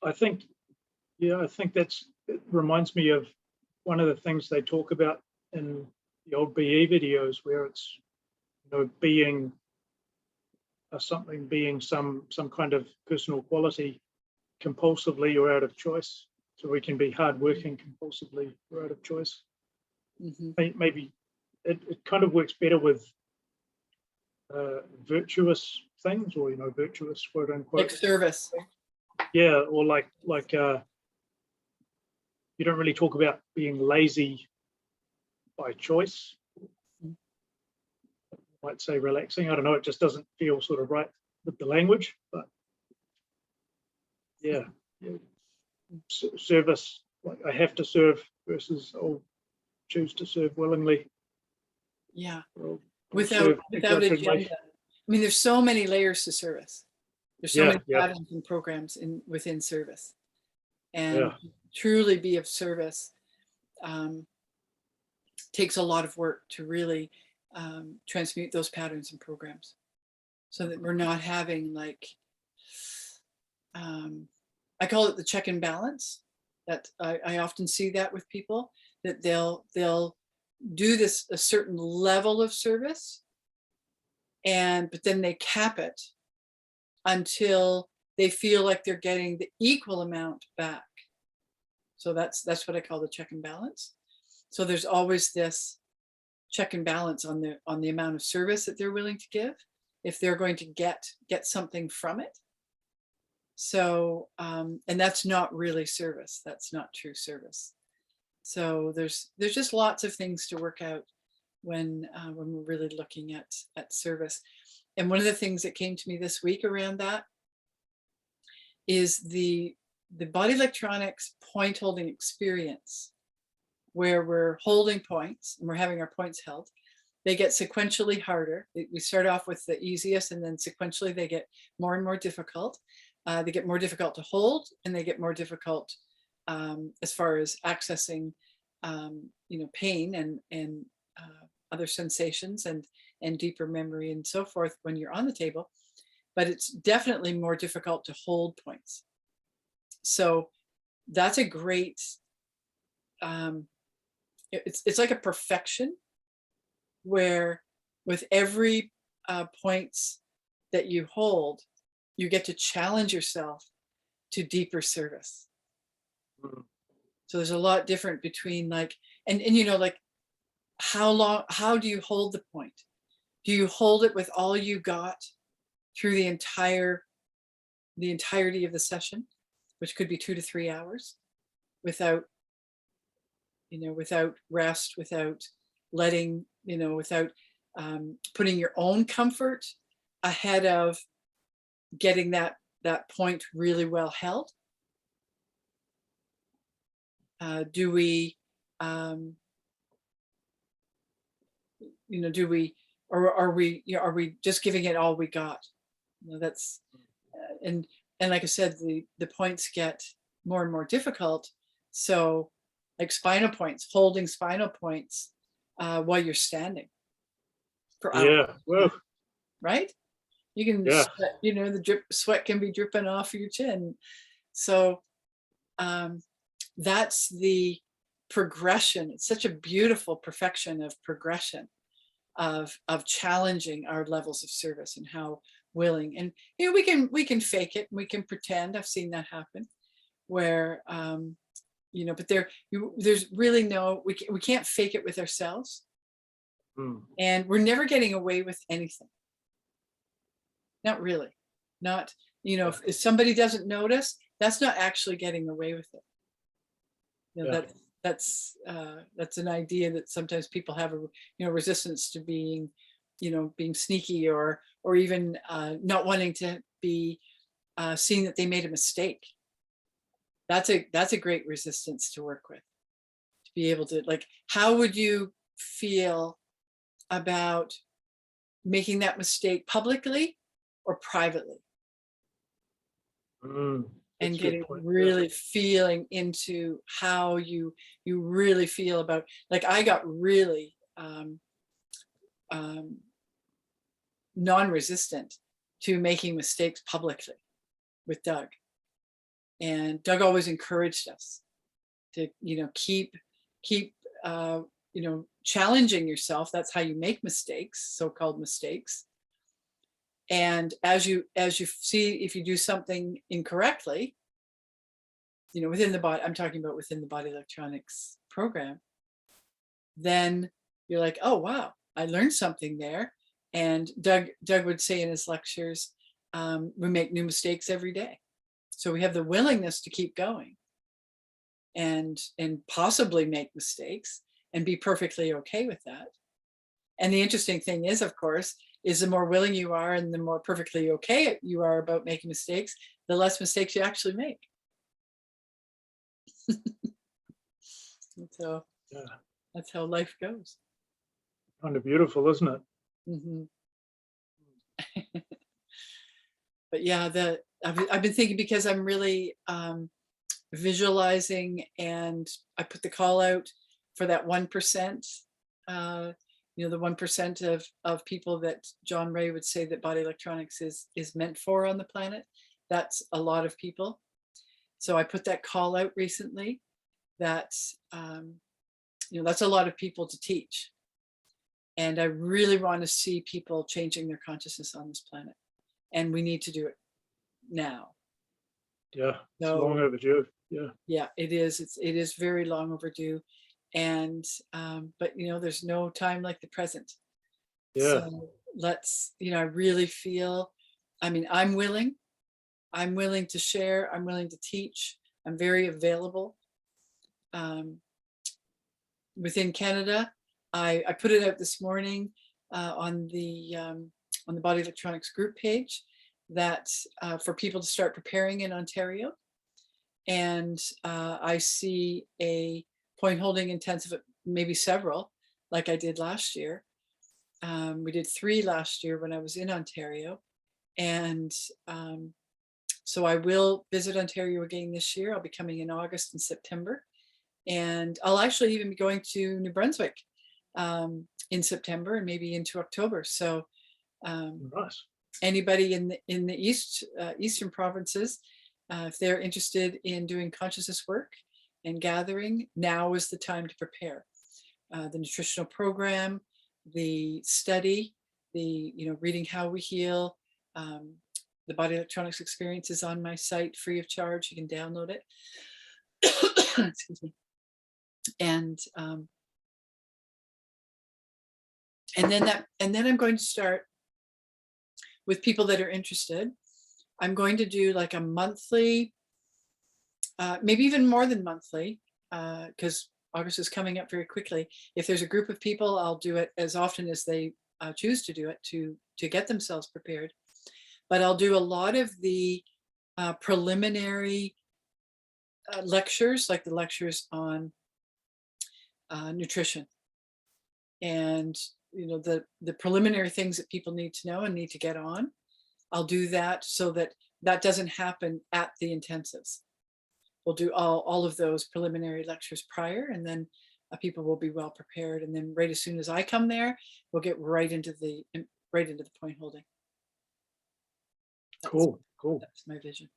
I think it reminds me of one of the things they talk about in the old BE videos, where it's, being something, being some kind of personal quality compulsively or out of choice. So we can be hardworking compulsively or out of choice. Maybe it kind of works better with virtuous things, or virtuous quote unquote,
Like service.
yeah, or like you don't really talk about being lazy by choice.
Mm.
Might say relaxing. I don't know. It just doesn't feel sort of right with the language. But yeah. Service, like I have to serve versus I'll choose to serve willingly.
Yeah.
I'll
Without
begrudgingly.
agenda. I mean, there's so many layers to service. There's so many patterns and programs within service, and truly be of service takes a lot of work to really transmute those patterns and programs, so that we're not having like I call it the check and balance. That I often see that with people, that they'll do this a certain level of service, but then they cap it until they feel like they're getting the equal amount back. So that's what I call the check and balance. So there's always this check and balance on the amount of service that they're willing to give, if they're going to get something from it. So and that's not really service. That's not true service. So there's just lots of things to work out when we're really looking at service. And one of the things that came to me this week around that is the body electronics point holding experience, where we're holding points and we're having our points held. They get sequentially harder. We start off with the easiest, and then sequentially they get more and more difficult. They get more difficult to hold, and they get more difficult as far as accessing pain and other sensations and deeper memory and so forth when you're on the table. But it's definitely more difficult to hold points. So that's a great, it's like a perfection, where with every points that you hold, you get to challenge yourself to deeper service. So there's a lot different between like, and like how do you hold the point? Do you hold it with all you got through the entirety of the session, which could be 2 to 3 hours, without rest, without letting, without putting your own comfort ahead of getting that point really well held? Do we, or are we just giving it all we got? That's and like I said, the points get more and more difficult. So like spinal points, holding spinal points while you're standing for hours.
Well,
right? You can sweat, the sweat can be dripping off your chin. So that's the progression. It's such a beautiful perfection of progression, of challenging our levels of service and how willing. And we can fake it, we can pretend. I've seen that happen, where but there's really no, we can't fake it with ourselves. And we're never getting away with anything. Not really. Not, if somebody doesn't notice, that's not actually getting away with it. That's an idea that sometimes people have a resistance to being sneaky, or even not wanting to be seen that they made a mistake. That's a great resistance to work with, to be able to, like, how would you feel about making that mistake publicly or privately?
Mm,
and
that's a good
getting
point.
really feeling into how you really feel about, like, I got really um, non-resistant to making mistakes publicly with Doug. And Doug always encouraged us to, keep, uh, challenging yourself. That's how you make mistakes, so-called mistakes. And as you see, if you do something incorrectly, within the body, I'm talking about within the body electronics program, then you're like, oh, wow, I learned something there. And Doug would say in his lectures, we make new mistakes every day. So we have the willingness to keep going and possibly make mistakes and be perfectly okay with that. And the interesting thing is, of course, is the more willing you are and the more perfectly okay you are about making mistakes, the less mistakes you actually make. So
Yeah,
that's how life goes.
kind of beautiful, isn't it?
Mhm. But yeah, I've been thinking, because I'm really visualizing, and I put the call out for that 1%, the 1% of people that John Ray would say that body electronics is meant for on the planet. That's a lot of people. So I put that call out recently. That's that's a lot of people to teach. And I really want to see people changing their consciousness on this planet. And we need to do it now.
Yeah, it's
So
long overdue.
yeah, it is. It is very long overdue. And but there's no time like the present.
Yeah,
So let's, I really feel, I mean, I'm willing to share, I'm willing to teach, I'm very available. Within Canada, I put it out this morning on the body electronics group page, that for people to start preparing in Ontario. And I see a point holding intensive, maybe several, like I did last year. We did 3 last year when I was in Ontario. And so I will visit Ontario again this year. I'll be coming in August and September. And I'll actually even be going to New Brunswick in September and maybe into October. So
nice.
anybody in the eastern provinces, if they're interested in doing consciousness work and gathering, now is the time to prepare. The nutritional program, the study, the reading How We Heal, the body electronics experience is on my site free of charge. You can download it. Excuse me. And then I'm going to start with people that are interested. I'm going to do like a monthly, maybe even more than monthly, because August is coming up very quickly. If there's a group of people, I'll do it as often as they choose to do it to get themselves prepared. But I'll do a lot of the preliminary lectures, like the lectures on nutrition, and the preliminary things that people need to know and need to get on. I'll do that so that doesn't happen at the intensives. We'll do all of those preliminary lectures prior, and then people will be well prepared. And then right as soon as I come there, we'll get right into the point holding.
Cool.
That's my vision.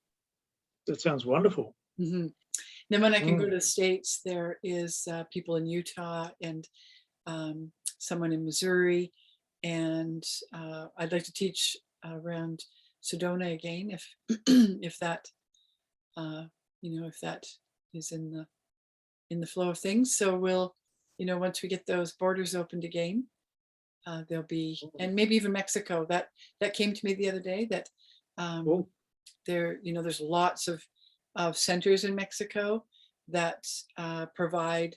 That sounds wonderful.
Mm-hmm. Then when I can go to the States, there is people in Utah and someone in Missouri, and I'd like to teach around Sedona again, if if that if that is in the flow of things. So we'll once we get those borders opened again, there'll be, and maybe even Mexico. That came to me the other day, that
Cool.
there's lots of centers in Mexico that provide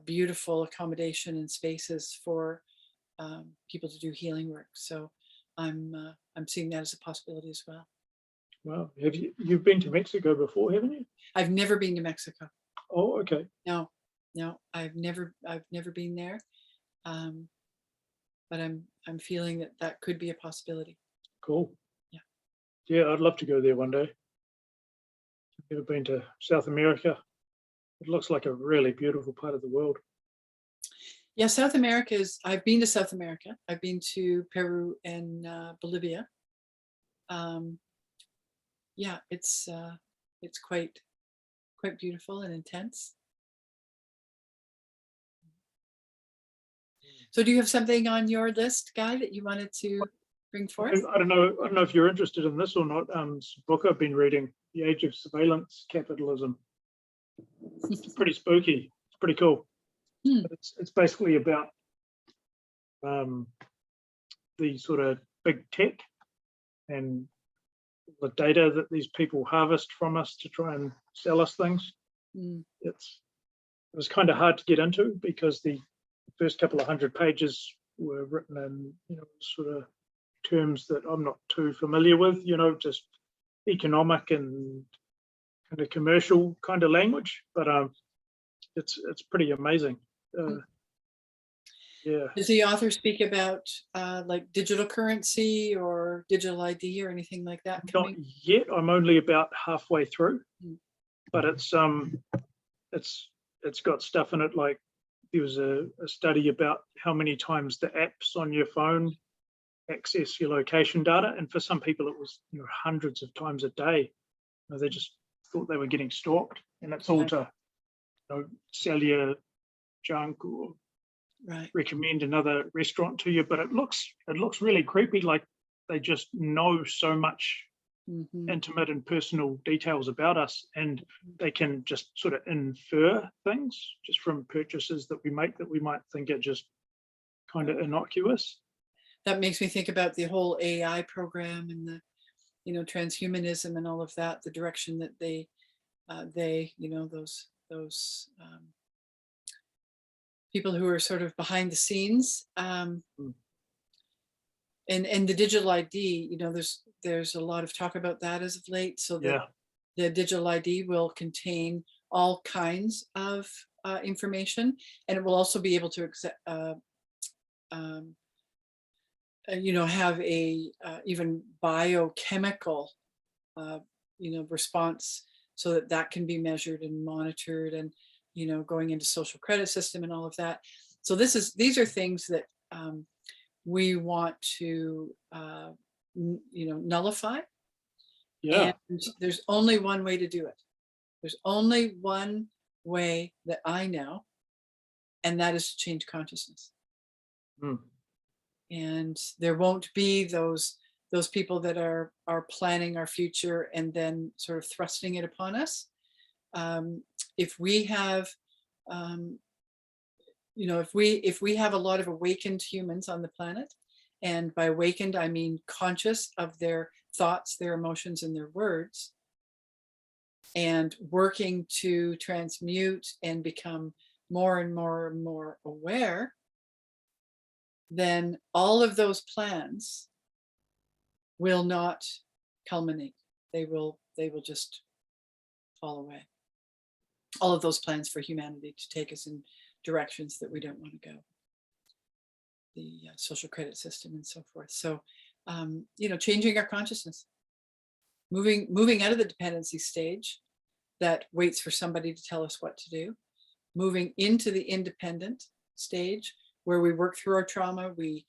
beautiful accommodation and spaces for people to do healing work. So I'm seeing that as a possibility as well.
Wow. Have you've been to Mexico before, haven't you?
I've never been to Mexico.
Oh, okay.
No, I've never been there. But I'm feeling that could be a possibility.
Cool.
Yeah.
Yeah, I'd love to go there one day. Never been to South America. It looks like a really beautiful part of the world.
Yeah, South America is, I've been to South America. I've been to Peru and Bolivia. Yeah, it's quite beautiful and intense. So do you have something on your list, Guy, that you wanted to bring forth?
I don't know if you're interested in this or not. It's a book I've been reading, The Age of Surveillance Capitalism. It's pretty spooky. It's pretty cool. But it's basically about the sort of big tech and the data that these people harvest from us to try and sell us things. It was kind of hard to get into because the first couple of 100 pages were written in, sort of terms that I'm not too familiar with, just economic and kind of commercial kind of language. But it's pretty amazing. Yeah.
Does the author speak about like digital currency or digital ID or anything like that?
Not yet. I'm only about halfway through, but it's got stuff in it like there was a study about how many times the apps on your phone access your location data, and for some people it was hundreds of times a day. They just thought they were getting stalked, and it's all to sell you junk or recommend another restaurant to you. But it looks really creepy, like they just know so much intimate and personal details about us, and they can just sort of infer things just from purchases that we make that we might think are just kind of innocuous.
That makes me think about the whole AI program and the transhumanism and all of that, the direction that they those people who are sort of behind the scenes, and the digital ID, there's a lot of talk about that as of late. So that the digital ID will contain all kinds of information, and it will also be able to have a even biochemical response, so that can be measured and monitored, and going into social credit system and all of that. So these are things that we want to nullify. And there's only one way to do it. There's only one way that I know, and that is to change consciousness. And there won't be those people that are planning our future and then sort of thrusting it upon us. If we have if we have a lot of awakened humans on the planet, and by awakened I mean conscious of their thoughts, their emotions, and their words, and working to transmute and become more and more and more aware, then all of those plans will not culminate. They will just fall away. All of those plans for humanity to take us in directions that we don't want to go. The social credit system and so forth. So, changing our consciousness, moving out of the dependency stage that waits for somebody to tell us what to do, moving into the independent stage where we work through our trauma, we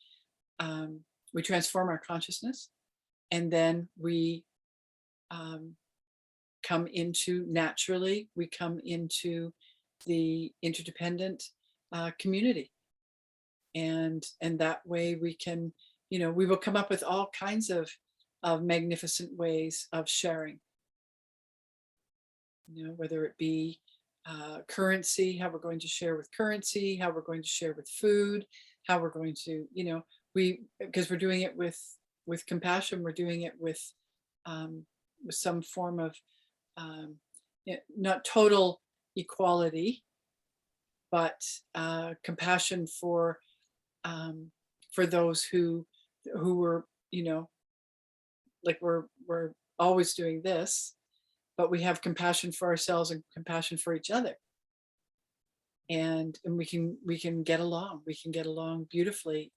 transform our consciousness, and then we come into the interdependent community, and that way we can, we will come up with all kinds of magnificent ways of sharing, whether it be currency, how we're going to share with currency, how we're going to share with food, how we're going to, because we're doing it with compassion, we're doing it with some form of not total equality, but compassion for those who were, like we're always doing this, but we have compassion for ourselves and compassion for each other, and we can get along. We can get along beautifully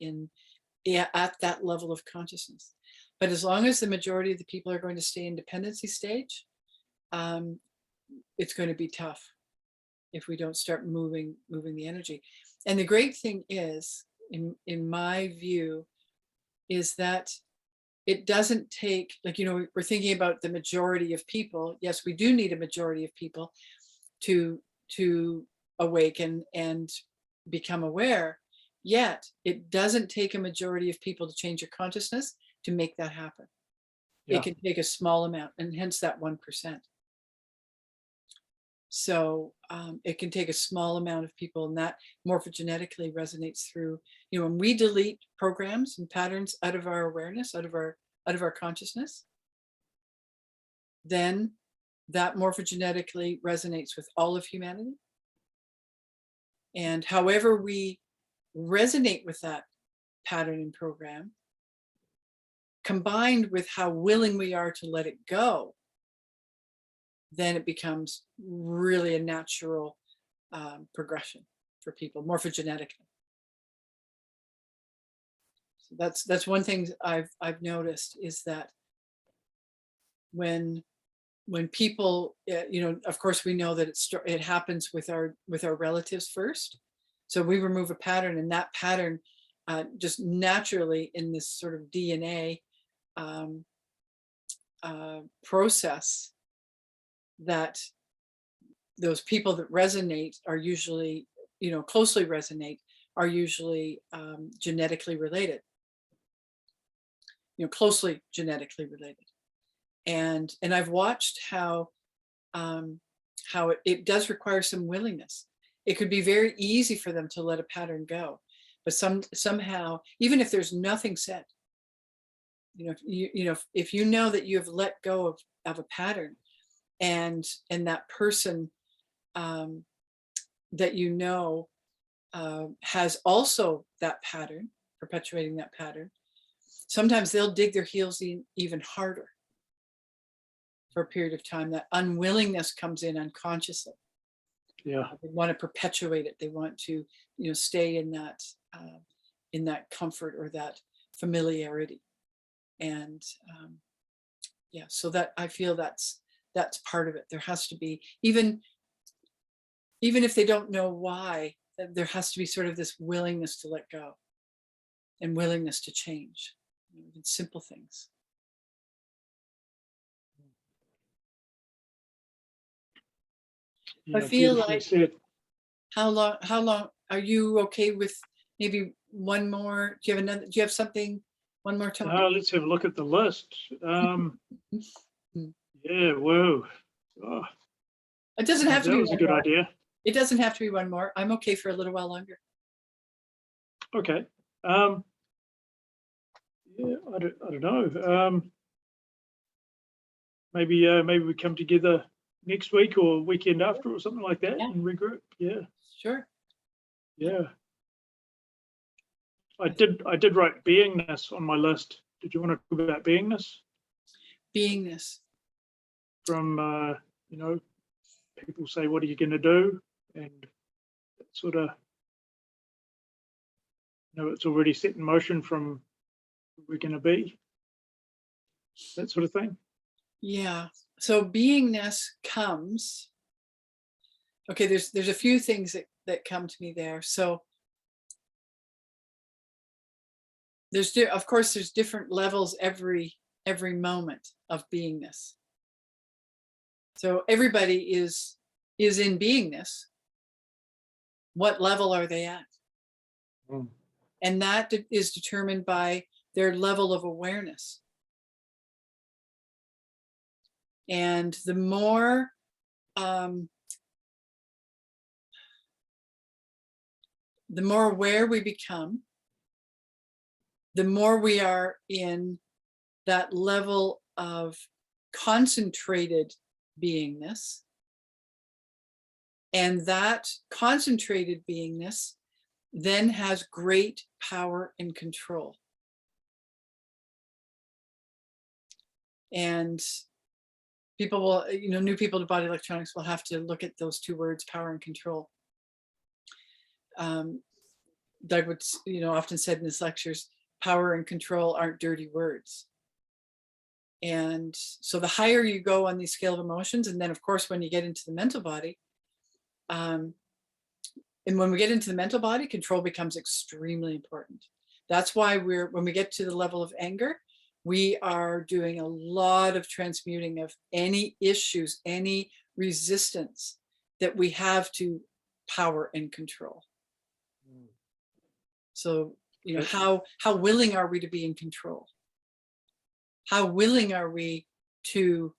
at that level of consciousness. But as long as the majority of the people are going to stay in dependency stage, it's going to be tough if we don't start moving the energy. And the great thing is, in my view, is that it doesn't take, like, we're thinking about the majority of people. Yes, we do need a majority of people to awaken and become aware. Yet it doesn't take a majority of people to change your consciousness to make that happen.
Yeah.
It can take a small amount, and hence that 1%. So it can take a small amount of people, and that morphogenetically resonates through, when we delete programs and patterns out of our awareness, out of our consciousness, then that morphogenetically resonates with all of humanity. And however we resonate with that pattern and program, combined with how willing we are to let it go, then it becomes really a natural progression for people morphogenetically. So that's one thing I've noticed, is that when people, of course we know that it happens with our relatives first. So we remove a pattern, and that pattern just naturally in this sort of DNA process, that those people that resonate are usually, closely resonate, are usually genetically related, closely genetically related. And I've watched how it does require some willingness. It could be very easy for them to let a pattern go, but somehow, even if there's nothing said, if you know that you have let go of a pattern, and that person that has also that pattern, perpetuating that pattern, sometimes they'll dig their heels in even harder for a period of time. That unwillingness comes in unconsciously.
Yeah.
They want to perpetuate it. They want to, stay in that comfort or that familiarity. And so that, I feel that's part of it. There has to be, even if they don't know why, there has to be sort of this willingness to let go and willingness to change, in simple things.
Yeah,
I feel
beautifully
like,
said.
how long are you okay with maybe one more? Do you have something, one more topic?
Let's have a look at the list. Yeah, whoa. Oh,
It doesn't have to be
that was a
one
good
more.
idea.
It doesn't have to be one more. I'm okay for a little while longer.
Okay. Yeah, I don't know. Maybe we come together next week or weekend after or something like that,
Yeah.
and regroup. Yeah.
Sure.
Yeah. I did write beingness on my list. Did you want to talk about beingness?
Beingness.
From people say, what are you going to do? And sort of, it's already set in motion from who we're going to be. That sort of thing.
Yeah. So beingness comes. Okay, there's a few things that come to me there. So of course there's different levels every moment of beingness. So everybody is in beingness. What level are they at?
Mm.
And that is determined by their level of awareness. And the more aware we become, the more we are in that level of concentrated beingness. And that concentrated beingness then has great power and control. And people will, new people to body electronics will have to look at those two words, power and control. Doug would, often said in his lectures, power and control aren't dirty words. And so the higher you go on these scale of emotions, and then of course, when you get into the mental body, and when we get into the mental body, control becomes extremely important. That's why when we get to the level of anger, we are doing a lot of transmuting of any issues, any resistance that we have to power and control. So, you know, how willing are we to be in control? How willing are we to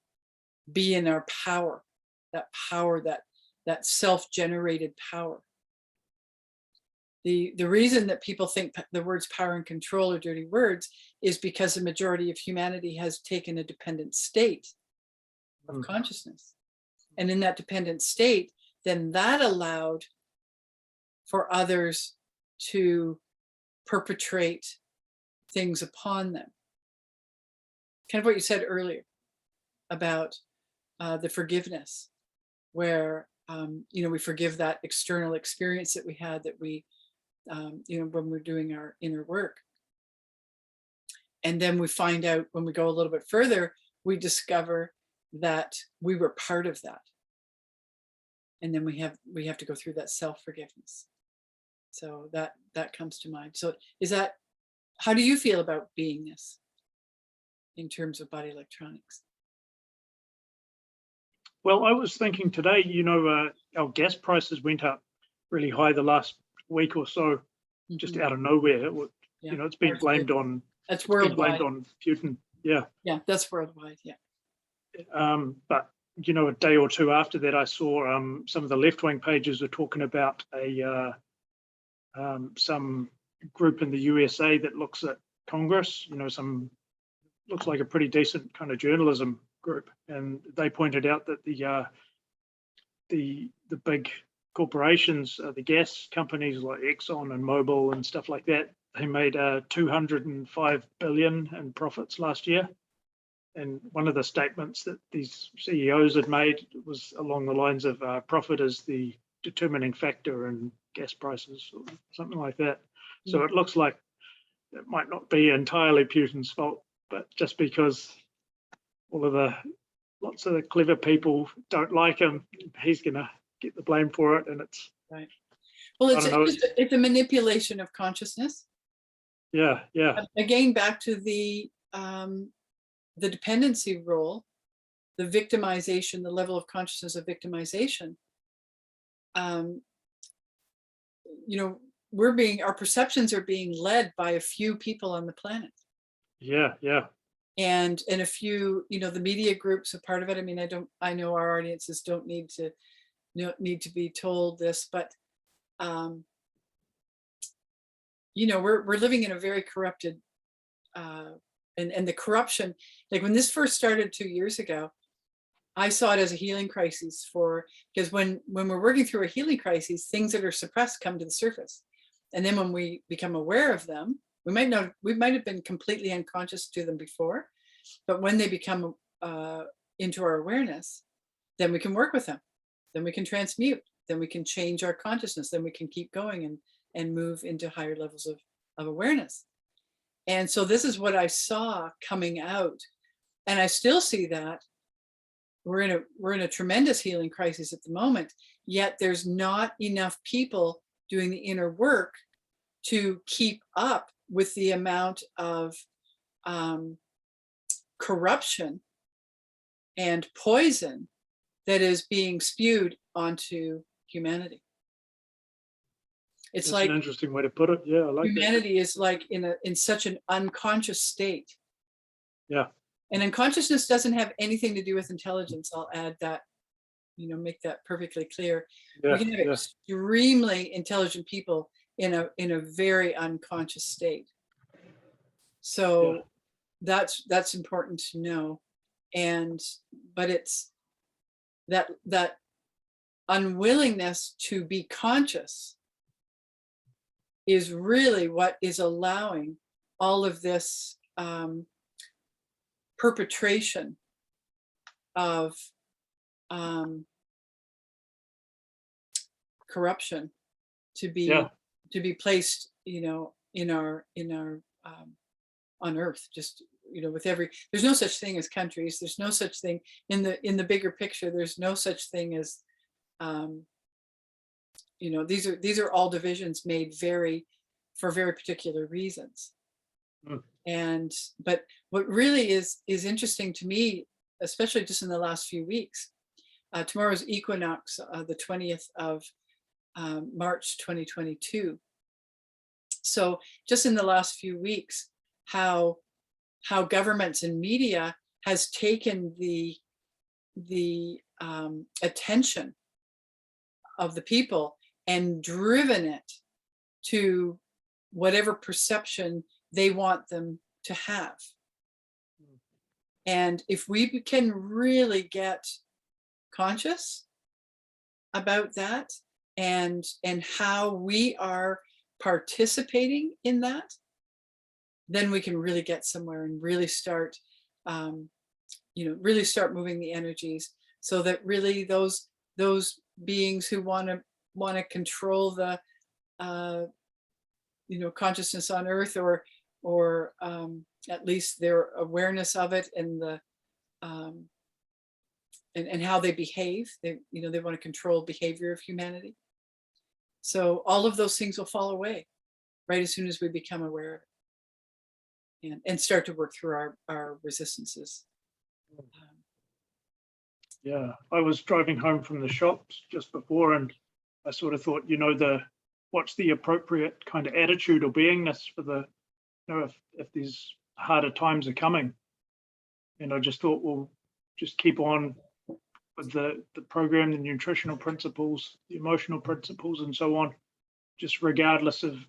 be in our power, that self-generated power? The reason that people think the words power and control are dirty words is because the majority of humanity has taken a dependent state of consciousness. And in that dependent state, then that allowed for others to perpetrate things upon them. Kind of what you said earlier about the forgiveness, where you know, we forgive that external experience that we had, that we you know, when we're doing our inner work. And then we find out, when we go a little bit further, we discover that we were part of that. And then we have to go through that self-forgiveness. So that comes to mind. So how do you feel about beingness in terms of body electronics?
Well, I was thinking today, you know, our gas prices went up really high the last week or so, just out of nowhere. You know, it's been blamed on.
That's worldwide.
Blamed on Putin. Yeah.
Yeah, that's worldwide. Yeah.
But you know, a day or two after that, I saw some of the left-wing pages were talking about some group in the USA that looks at Congress. You know, looks like a pretty decent kind of journalism group, and they pointed out that the big corporations, the gas companies like Exxon and Mobil and stuff like that, they made 205 billion in profits last year. And one of the statements that these CEOs had made was along the lines of profit is the determining factor in gas prices, or something like that. So it looks like it might not be entirely Putin's fault, but just because lots of the clever people don't like him, he's going to get the blame for it. And it's
right. Well, it's a manipulation of consciousness.
Yeah.
Again, back to the dependency role, the victimization, the level of consciousness of victimization. You know, our perceptions are being led by a few people on the planet.
Yeah.
And a few, you know, the media groups are part of it. I mean, I know our audiences don't need to be told this, but you know, we're living in a very corrupted, and the corruption, like when this first started 2 years ago, I saw it as a healing crisis, because when we're working through a healing crisis, things that are suppressed come to the surface. And then when we become aware of them, we might have been completely unconscious to them before, but when they become into our awareness, then we can work with them. Then we can transmute. Then we can change our consciousness. Then we can keep going and move into higher levels of awareness. And so this is what I saw coming out. And I still see that we're in a tremendous healing crisis at the moment, yet there's not enough people doing the inner work to keep up with the amount of corruption and poison that is being spewed onto humanity. It's
That's an interesting way to put it. Yeah, I like
humanity is like in such an unconscious state.
Yeah.
And unconsciousness doesn't have anything to do with intelligence. I'll add that, you know, make that perfectly clear.
Yeah,
we can have extremely intelligent people in a very unconscious state. So that's important to know. But it's that unwillingness to be conscious is really what is allowing all of this perpetration of corruption to be placed, you know, in our on Earth, just with there's no such thing as countries. There's no such thing in the bigger picture. There's no such thing as, these are all divisions made for very particular reasons. But what really is interesting to me, especially just in the last few weeks, tomorrow's equinox, the 20th of March 2022. So just in the last few weeks, how governments and media has taken the attention of the people and driven it to whatever perception they want them to have. And if we can really get conscious about that and how we are participating in that, then we can really get somewhere and really start, really start moving the energies, so that really those beings who want to control the, consciousness on Earth, or at least their awareness of it, and the and how they behave. They want to control behavior of humanity. So all of those things will fall away right as soon as we become aware of it and start to work through our resistances.
Yeah, I was driving home from the shops just before, and I sort of thought, what's the appropriate kind of attitude or beingness for the, if these harder times are coming. And I just thought, well, just keep on with the program, the nutritional principles, the emotional principles, and so on, just regardless of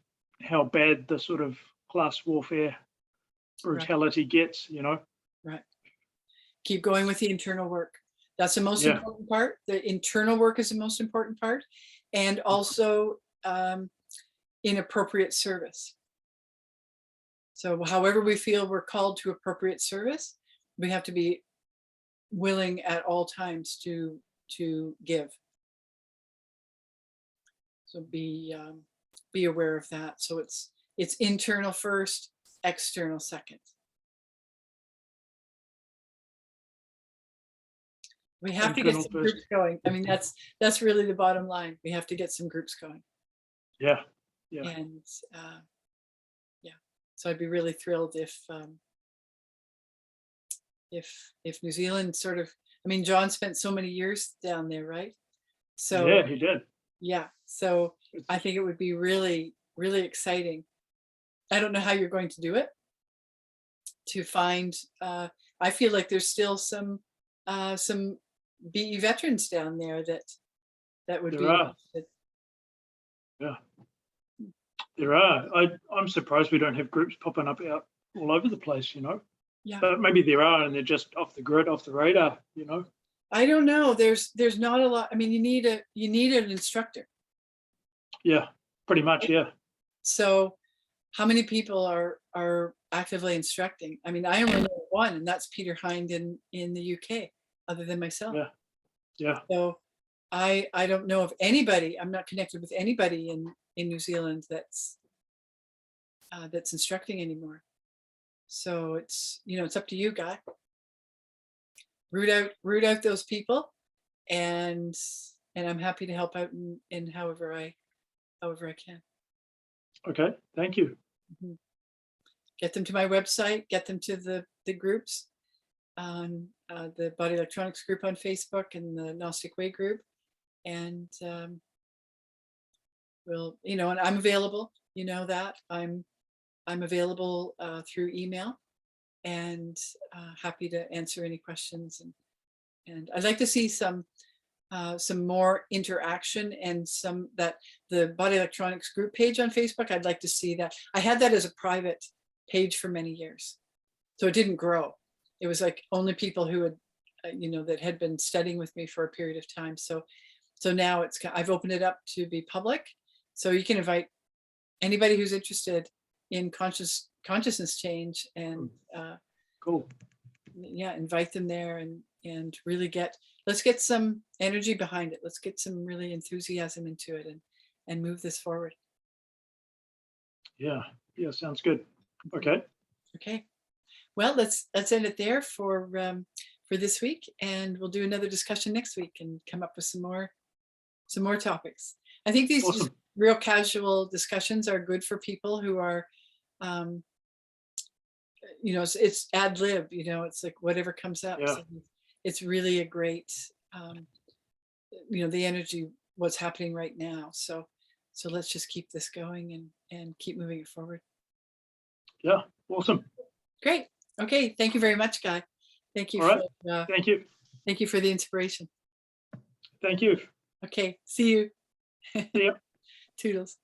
how bad the sort of class warfare brutality gets,
Right. Keep going with the internal work. That's the most important part. The internal work is the most important part, and also in appropriate service. So however we feel we're called to appropriate service, we have to be willing at all times to give. So be aware of that. So it's internal first, external second. We have to get some groups going. I mean, that's really the bottom line. We have to get some groups going.
Yeah.
And so I'd be really thrilled if New Zealand sort of, John spent so many years down there, right? So
yeah, he did.
Yeah. So I think it would be really, really exciting. I don't know how you're going to do it. To find, I feel like there's still some BE veterans down there that would be interested.
Yeah, there are. I'm surprised we don't have groups popping up out all over the place,
Yeah.
But maybe there are, and they're just off the grid, off the radar,
I don't know. There's not a lot. You need an instructor.
Yeah, pretty much. Yeah.
So how many people are actively instructing? I only know one, and that's Peter Hind in the UK, other than myself.
Yeah.
So I don't know of anybody. I'm not connected with anybody in New Zealand that's instructing anymore. So it's up to you, Guy. Root out those people, and I'm happy to help out in however I can.
Okay, thank you.
Mm-hmm. Get them to my website, get them to the groups, the Body Electronics group on Facebook and the Gnostic Way group. And and I'm available, that I'm available through email, and happy to answer any questions. And I'd like to see some more interaction, and the Body Electronics group page on Facebook. I'd like to see that. I had that as a private page for many years, so it didn't grow. It was like only people who had, that had been studying with me for a period of time. So now I've opened it up to be public, so you can invite anybody who's interested in consciousness change, and
cool.
Yeah, invite them there, and really let's get some energy behind it. Let's get some really enthusiasm into it, and move this forward.
Yeah, sounds good. Okay.
Well, let's end it there for this week, and we'll do another discussion next week and come up with some more topics. I think these just
Awesome.
real casual discussions are good for people who are, you know, it's ad lib, you know, it's like whatever comes up.
Yeah.
So it's really a great, you know, the energy, what's happening right now. So let's just keep this going and keep moving it forward.
Yeah. Awesome.
Great. Okay. Thank you very much, Guy. Thank you.
All right.
For,
Thank you.
thank you for the inspiration.
Thank you.
Okay. See you.
See ya.
Toodles.